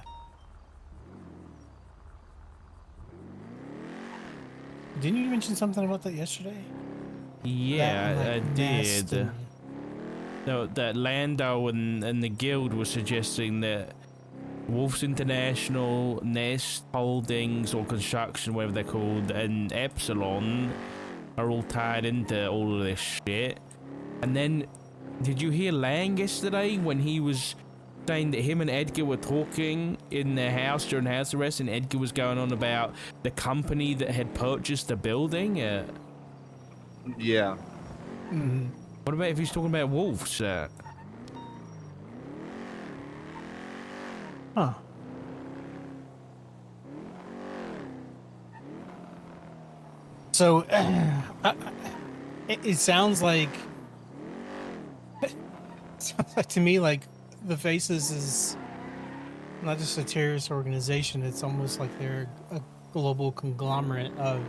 Didn't you mention something about that yesterday? Yeah, That, I like, nest did. and- No, that Lando and the guild were suggesting that Wolves International, Nest Holdings or Construction, whatever they're called, and Epsilon are all tied into all of this shit. And then, did you hear Lang yesterday when he was saying that him and Edgar were talking in their house during house arrest, and Edgar was going on about the company that had purchased the building? Yeah. Mhm. What about if he's talking about wolves? Huh. So, it sounds like to me like the Faces is not just a terrorist organization. It's almost like they're a global conglomerate of.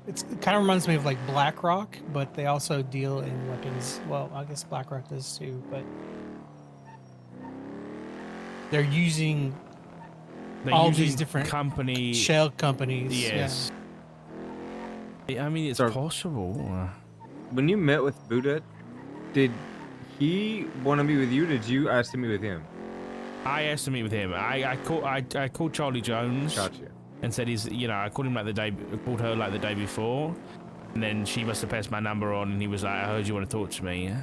It kind of reminds me of like BlackRock, but they also deal in weapons. Well, I guess BlackRock does too, but they're using They're all using these different company. shell companies. Yes. I mean, it's So- possible. When you met with Buddha, did he want to meet with you? Or did you ask to meet with him? I asked to meet with him. I called Charlie Jones Gotcha. and said I called him like called her like the day before, and then she must have passed my number on, and he was like, I heard you want to talk to me.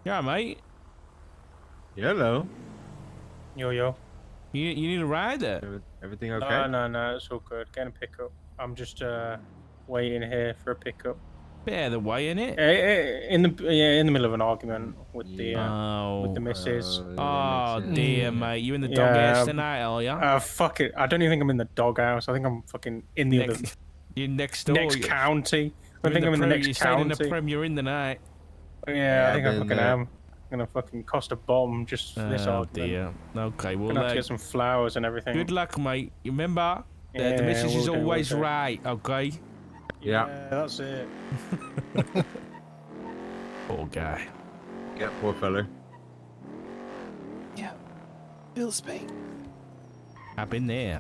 Yeah, mate. Hello. Yo. You need a ride there? Everything okay? No, it's all good. Getting a pickup. I'm just waiting here for a pickup. Yeah, the way in it. In the middle of an argument with the missus. Oh dear, mate. You in the Yeah, doghouse tonight, are ya? Fuck it. I don't even think I'm in the doghouse. I think I'm fucking in the other You're next door. next county. I think I'm in the You next stayed in the county. Prem. You're in the night. Yeah, I think I fucking am. I'm gonna fucking cost a bomb just for this Oh argument. dear. Okay, well, Gonna have to get some flowers and everything. good luck, mate. Remember, Yeah, the missus is will do, always will do. right. Okay. Yeah, that's it. Poor guy. Yeah, poor fella. Yeah. Feels pain. I've been there.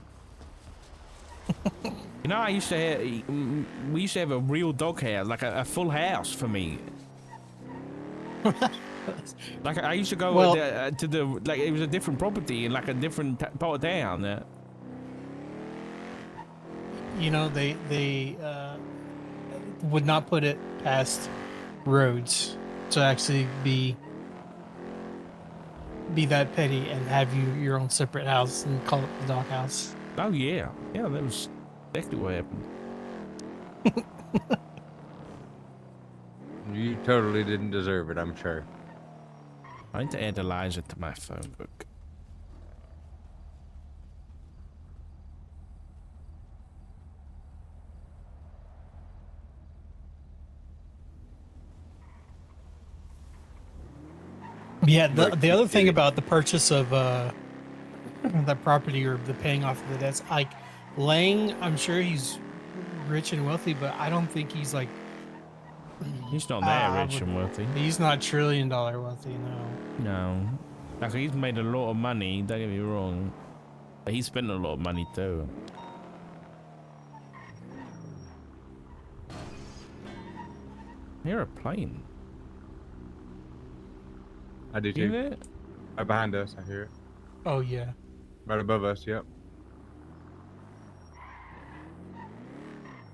You know, we used to have a real dog house, like a full house for me. Like I used to go to the like it was a different property in like a different part of town. You know, they would not put it past roads to actually be that petty and have your own separate house and call it the dog house. Oh yeah, that was exactly what happened. You totally didn't deserve it, I'm sure. I need to add Eliza to my phone book. Yeah, the other thing about the purchase of that property or the paying off of the debts, like Lang, I'm sure he's rich and wealthy, but I don't think he's like. He's not that rich and wealthy. He's not $1 trillion wealthy, no. No. Like, he's made a lot of money, don't get me wrong. But he spent a lot of money, too. I hear a plane. I do You too. hear it? Right behind us, I hear it. Oh, yeah. Right above us, yep.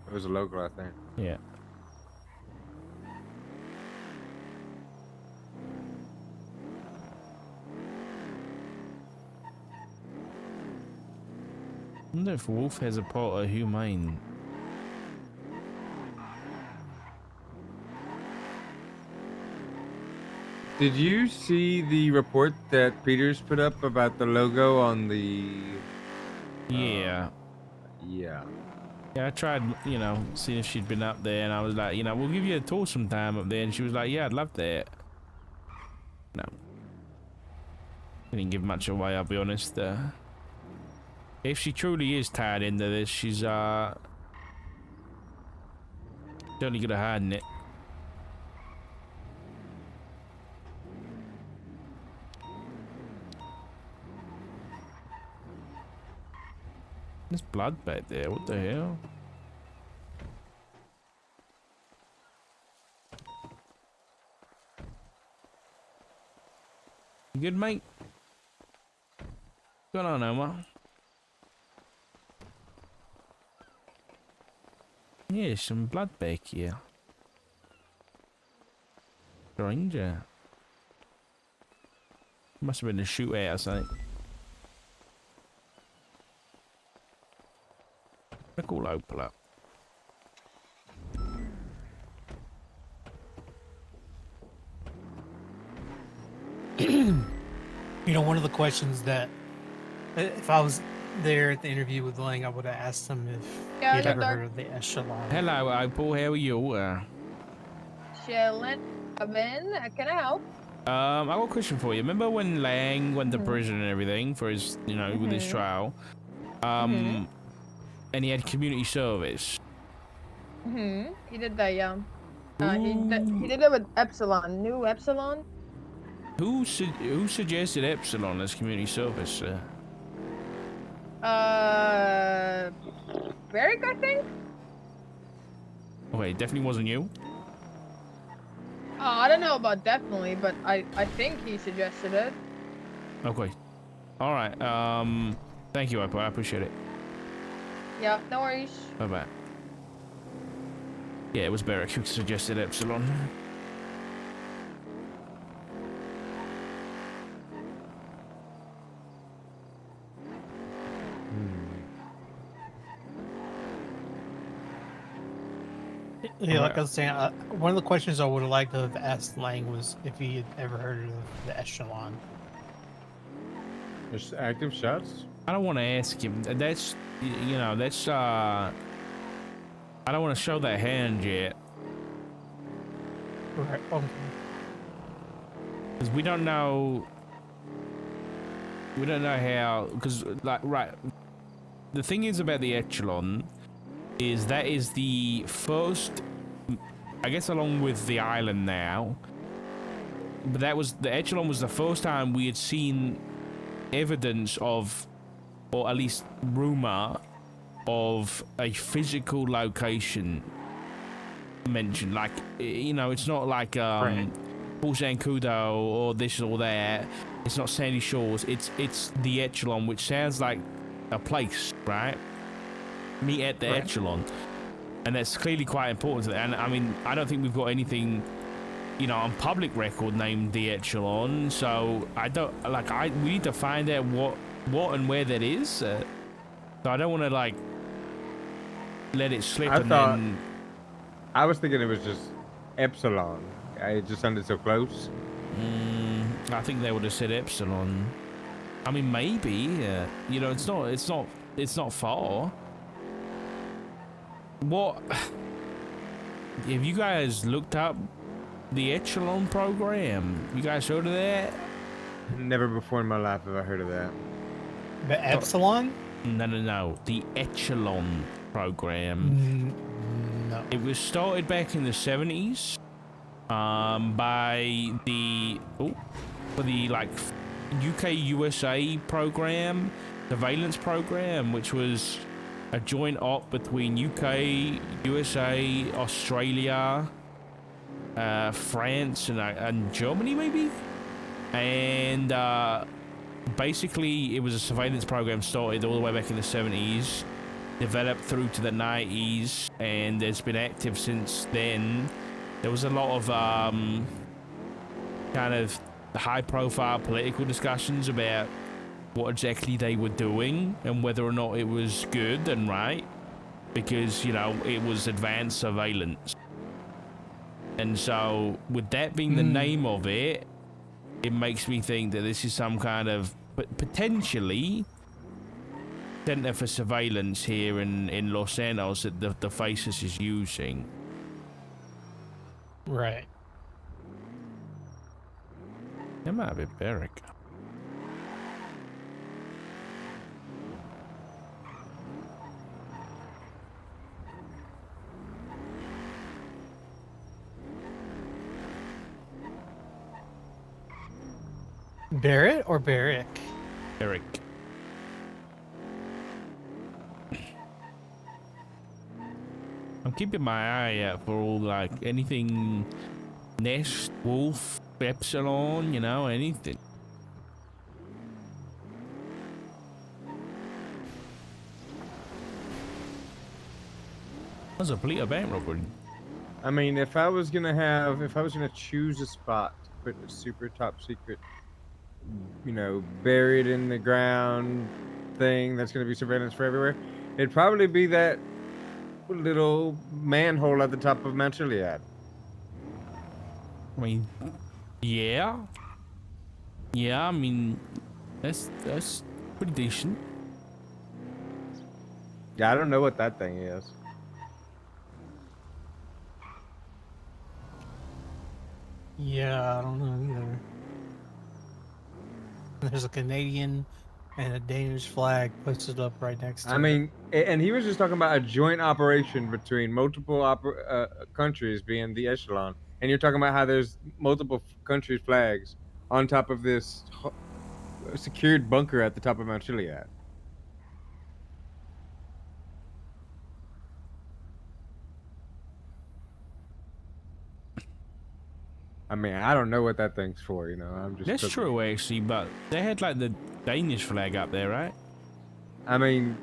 It was a local, I think. Yeah. I wonder if Wolf has a pot of humane. Did you see the report that Peters put up about the logo on the... Yeah. Yeah. Yeah, I tried, seeing if she'd been up there, and I was like, we'll give you a tour sometime up there, and she was like, yeah, I'd love that. No. Didn't give much away, I'll be honest. If she truly is tied into this, she's, certainly good at hiding it. There's blood back there, what the hell? You good, mate? What's going on, Omar? Yeah, some blood back here. Stranger. Must have been a shootout or something. Look all open up. One of the questions that if I was there at the interview with Lang, I would have asked him if he'd ever heard of the Echelon. Hello, Opal. How are you? Chilling. Come in. How can I help? I got a question for you. Remember when Lang went to prison and everything for his, with his trial? And he had community service. He did that, yeah. He did it with Epsilon. Nu Epsilon. Who suggested Epsilon as community service? Beric, I think. Okay, definitely wasn't you. I don't know about definitely, but I think he suggested it. Okay. All right. Thank you, Opal. I appreciate it. Yeah, no worries. Bye bye. Yeah, it was Beric who suggested Epsilon. Yeah, like I was saying, one of the questions I would have liked to have asked Lang was if he had ever heard of the Echelon. There's active shots. I don't want to ask him. That's, you know, that's, I don't want to show that hand yet. Right. Okay. Because we don't know how, because, like, right, the thing is about the Echelon is that is the first, I guess along with the island now, but the Echelon was the first time we had seen evidence of, or at least rumor of, a physical location mentioned. Like, you know, it's not like Right. Port Zancudo or this or that. It's not Sandy Shores. It's the Echelon, which sounds like a place, right? Meet at the Right. Echelon, and that's clearly quite important. And I mean, I don't think we've got anything, you know, on public record named the Echelon. So I don't like. We need to find out what and where that is. So I don't want to like let it slip. I was thinking it was just Epsilon. It just sounded so close. I think they would have said Epsilon. I mean, maybe. You know, it's not far. What? Have you guys looked up the Echelon program? You guys heard of that? Never before in my life have I heard of that. The Epsilon? No. The Echelon program. No. It was started back in the 70s by for the like UK USA program, surveillance program, which was a joint op between UK, USA, Australia, France, and Germany maybe. And basically it was a surveillance program started all the way back in the 70s, developed through to the 90s, and it's been active since then. There was a lot of kind of high profile political discussions about what exactly they were doing and whether or not it was good and right, because, you know, it was advanced surveillance. And so with that being the name of it, it makes me think that this is some kind of potentially center for surveillance here in Los Angeles that the Faceless is using. Right. That might be Barrick. Barrett or Barrick? Barrick. I'm keeping my eye out for all, like, anything Nest, Wolf, Epsilon, you know, anything. That's a bleater bank robbery. I mean, if I was gonna choose a spot to put a super top secret, you know, buried in the ground thing that's gonna be surveillance for everywhere, it'd probably be that little manhole at the top of Mount Chiliad. I mean, yeah. Yeah, I mean, that's pretty decent. Yeah, I don't know what that thing is. Yeah, I don't know either. There's a Canadian and a Danish flag posted up right next to it. I mean, and he was just talking about a joint operation between multiple countries being the Echelon. And you're talking about how there's multiple countries' flags on top of this secured bunker at the top of Mount Chiliad. I mean, I don't know what that thing's for, you know. I'm just. That's true, actually, but they had like the Danish flag up there, right? I mean,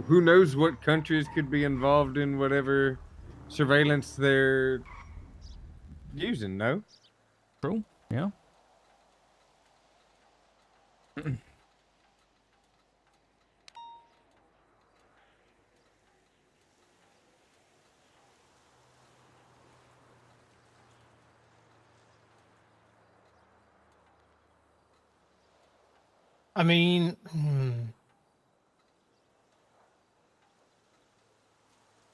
who knows what countries could be involved in whatever surveillance they're using? No. True. Yeah. I mean,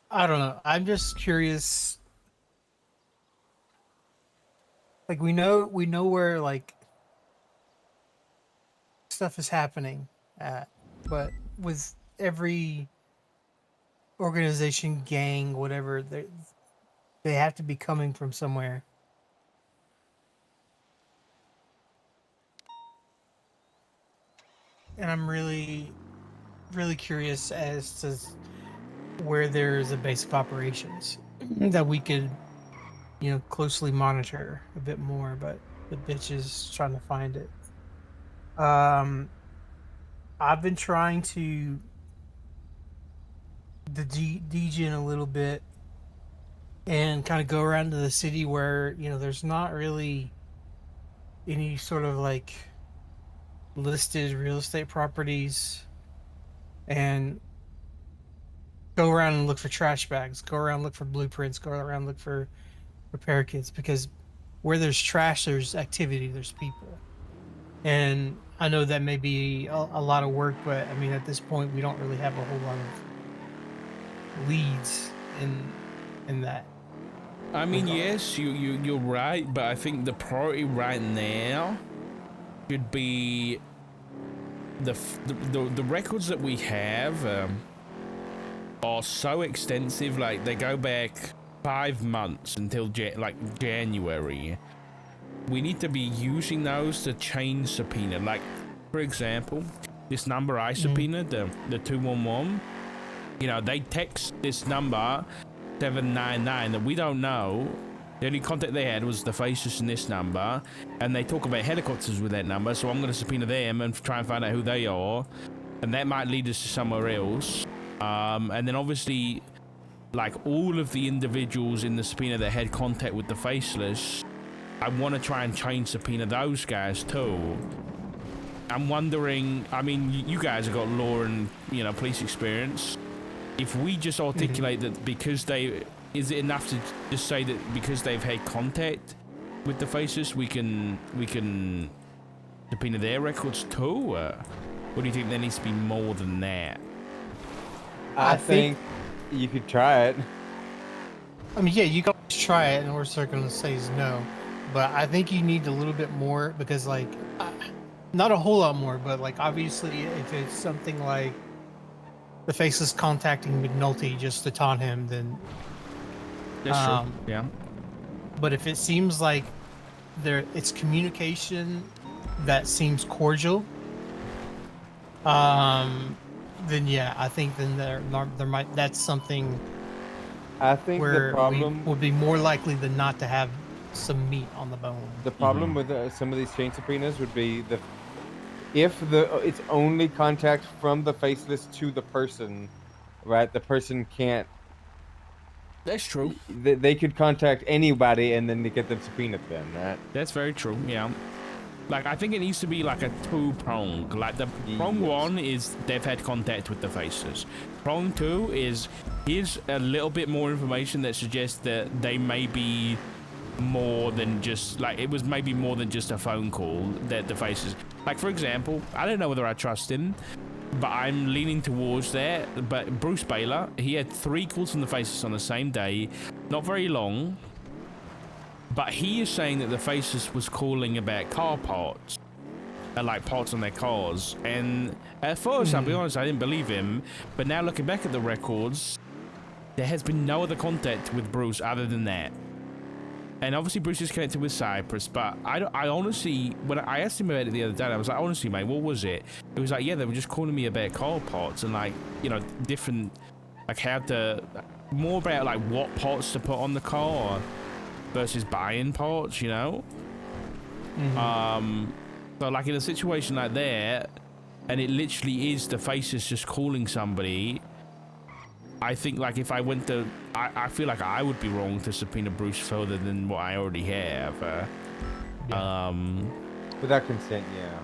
I don't know. I'm just curious. Like we know where like stuff is happening at, but with every organization, gang, whatever, they have to be coming from somewhere. And I'm really, really curious as to where there's a base of operations that we could, closely monitor a bit more. But the bitch is trying to find it. I've been trying to degen a little bit and kind of go around to the city where there's not really any sort of like listed real estate properties, and go around and look for trash bags, go around, look for blueprints, go around, look for repair kits, because where there's trash, there's activity, there's people. And I know that may be a lot of work, but I mean, at this point, we don't really have a whole lot of leads in that. I mean, yes, you're right, but I think the priority right now should be the records that we have are so extensive. Like, they go back 5 months until January. We need to be using those to change subpoena. Like, for example, this number I subpoenaed, the 211, they text this number 799 that we don't know. The only contact they had was the Faceless in this number, and they talk about helicopters with that number, so I'm going to subpoena them and try and find out who they are, and that might lead us to somewhere else. And then obviously, like, all of the individuals in the subpoena that had contact with the Faceless, I want to try and change subpoena those guys too. I'm wondering, I mean, you guys have got law and, police experience. If we just articulate that because is it enough to just say that because they've had contact with the Faceless, we can subpoena their records too? Or do you think there needs to be more than that? I think you could try it. I mean, yeah, you can try it, and we're going to say is no. But I think you need a little bit more, because, like, not a whole lot more, but, like, obviously, if it's something like the Faceless contacting McNulty just to taunt him, then that's true. Yeah. But if it seems like it's communication that seems cordial, then yeah, I think then there might, that's something. I think where the problem would be more likely than not to have some meat on the bone. The problem with some of these chain subpoenas would be if it's only contact from the Faceless to the person, right? The person can't. That's true. They could contact anybody and then they get them subpoenaed then, right? That's very true. Yeah. Like, I think it needs to be like a two-prong. Like, the prong one is they've had contact with the Faceless. Prong two is here's a little bit more information that suggests that they may be more than just, like, it was maybe more than just a phone call that the Faceless. Like, for example, I don't know whether I trust him, but I'm leaning towards that. But Bruce Baylor, he had 3 calls from the Faceless on the same day, not very long. But he is saying that the Faceless was calling about car parts, like parts on their cars. And at first, I'll be honest, I didn't believe him. But now looking back at the records, there has been no other contact with Bruce other than that. And obviously Bruce is connected with Cypress, but I honestly, when I asked him about it the other day, I was like, honestly, mate, what was it? It was like, yeah, they were just calling me about car parts and, like, different, like, how to, more about, like, what parts to put on the car versus buying parts, So, like, in a situation like that, and it literally is the Faceless just calling somebody, I think, like, if I went to, I feel like I would be wrong to subpoena Bruce further than what I already have. Without consent, yeah.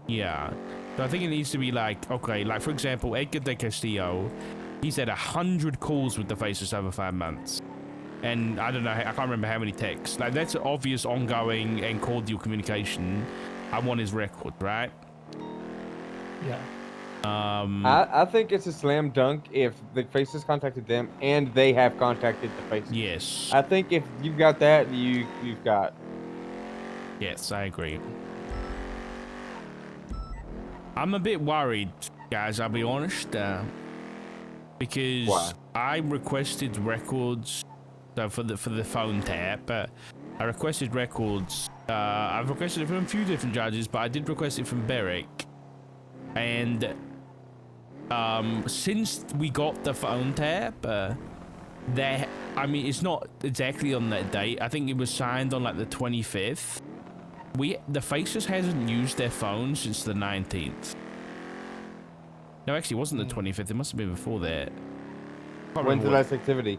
Yeah. So I think it needs to be like, okay, like, for example, Edgar de Castillo, he's had 100 calls with the Faceless over 5 months. And I don't know, I can't remember how many texts. Like, that's obvious ongoing and cordial communication. I want his record, right? Yeah. I think it's a slam dunk if the Faces contacted them and they have contacted the Faces. Yes. I think if you've got that, you've got. Yes, I agree. I'm a bit worried, guys, I'll be honest, because Why? I requested records for the phone tap. I requested records. I've requested it from a few different judges, but I did request it from Beric. And since we got the phone tap, I mean, it's not exactly on that date. I think it was signed on like the 25th. The Faceless hasn't used their phone since the 19th. No, actually, it wasn't the 25th. It must have been before that. When's the last activity?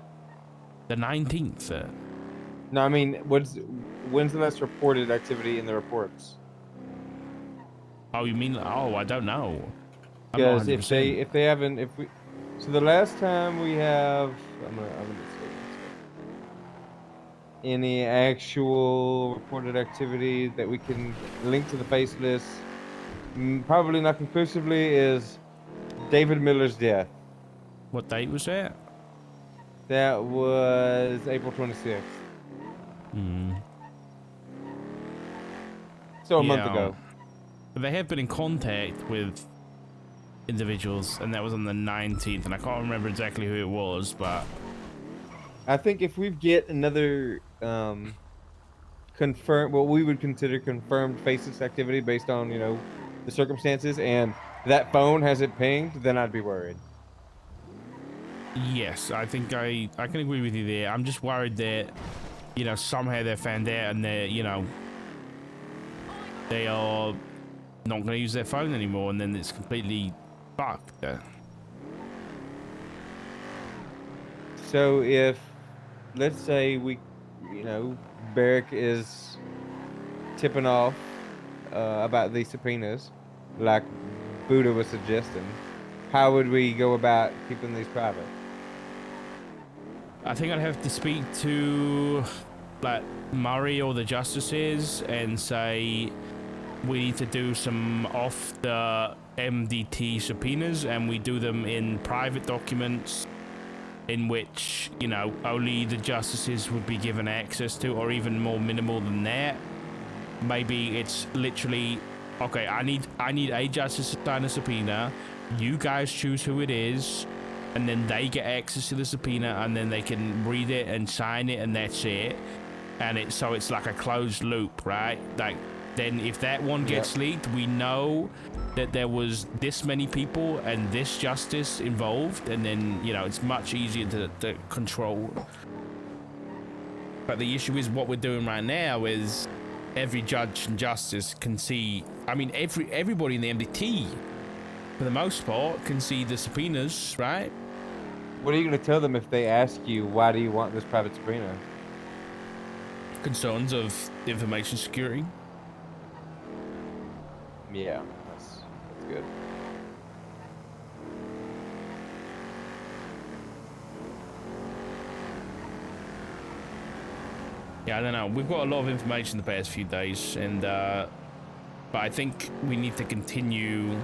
The 19th. No, I mean, when's the last reported activity in the reports? Oh, you mean? Oh, I don't know. Because if they haven't, so the last time we have, I'm gonna say any actual reported activity that we can link to the Faceless, probably not conclusively, is David Miller's death. What date was that? That was April 26th. So a month ago. But they have been in contact with individuals, and that was on the 19th, and I can't remember exactly who it was, but I think if we get another confirmed, what we would consider confirmed Faceless activity based on, you know, the circumstances, and that phone has it pinged, then I'd be worried. yes, I think I can agree with you there. I'm just worried that, you know, somehow they found out and they're, you know, they are not going to use their phone anymore, and then it's completely fucked. So if, let's say we, you know, Barrick is tipping off about these subpoenas, like Buddha was suggesting, how would we go about keeping these private? I think I'd have to speak to, like, Murray or the justices and say we need to do some off the MDT subpoenas, and we do them in private documents in which, you know, only the justices would be given access to, or even more minimal than that. Maybe it's literally, okay, I need a justice to sign a subpoena, you guys choose who it is, and then they get access to the subpoena, and then they can read it and sign it, and that's it. And so it's like a closed loop, right? Like, then if that one gets leaked, we know that there was this many people and this justice involved, and then, you know, it's much easier to control. But the issue is, what we're doing right now is every judge and justice can see, I mean, everybody in the MDT, for the most part, can see the subpoenas, right? What are you going to tell them if they ask you, why do you want this private subpoena? Concerns of information security. Yeah, that's good. Yeah, I don't know. We've got a lot of information the past few days, and but I think we need to continue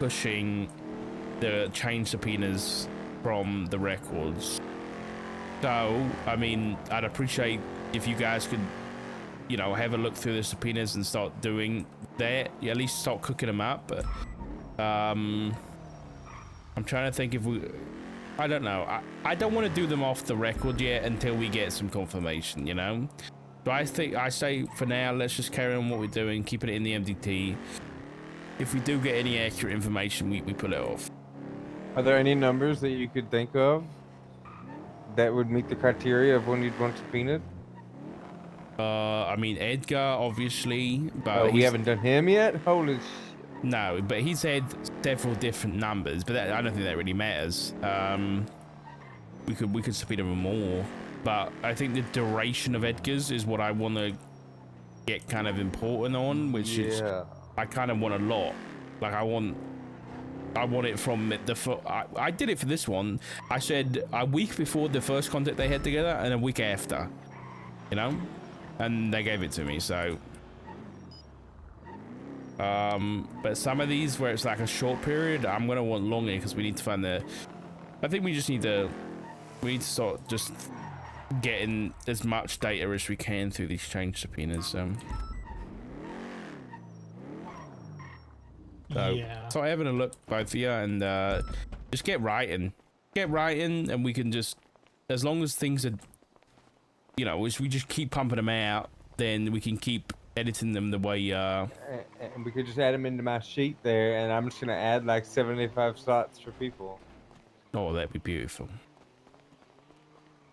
pushing the chain subpoenas from the records. So, I mean, I'd appreciate if you guys could, you know, have a look through the subpoenas and start doing that. You at least start cooking them up. But I'm trying to think if we, I don't know. I don't want to do them off the record yet until we get some confirmation, you know? So I say for now, let's just carry on what we're doing, keeping it in the MDT. If we do get any accurate information, we pull it off. Are there any numbers that you could think of that would meet the criteria of when you'd want subpoenaed? I mean, Edgar, obviously, but we haven't done him yet? Holy shit. No, but he's had several different numbers, but I don't think that really matters. We could subpoena him more, but I think the duration of Edgar's is what I want to get kind of important on, which is, I kind of want a lot. Like, I want it from I did it for this one. I said a week before the first contact they had together and a week after, you know, and they gave it to me. So But some of these where it's like a short period, I'm gonna want longer because we need to find the. I think we need to start just getting as much data as we can through these change subpoenas. So Yeah. so having a look, both of you, and just get writing, and we can just, as long as things are, you know, as we just keep pumping them out, then we can keep editing them the way. And we could just add them into my sheet there, and I'm just gonna add like 75 slots for people. Oh, that'd be beautiful.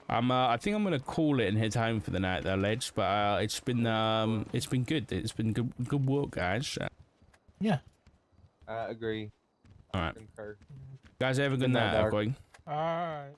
I think I'm gonna call it and head home for the night, though, Ledge. But it's been good. It's been good work, guys. Yeah. I agree. All right, Concur. guys. Have a good night. Dark. Going. All right.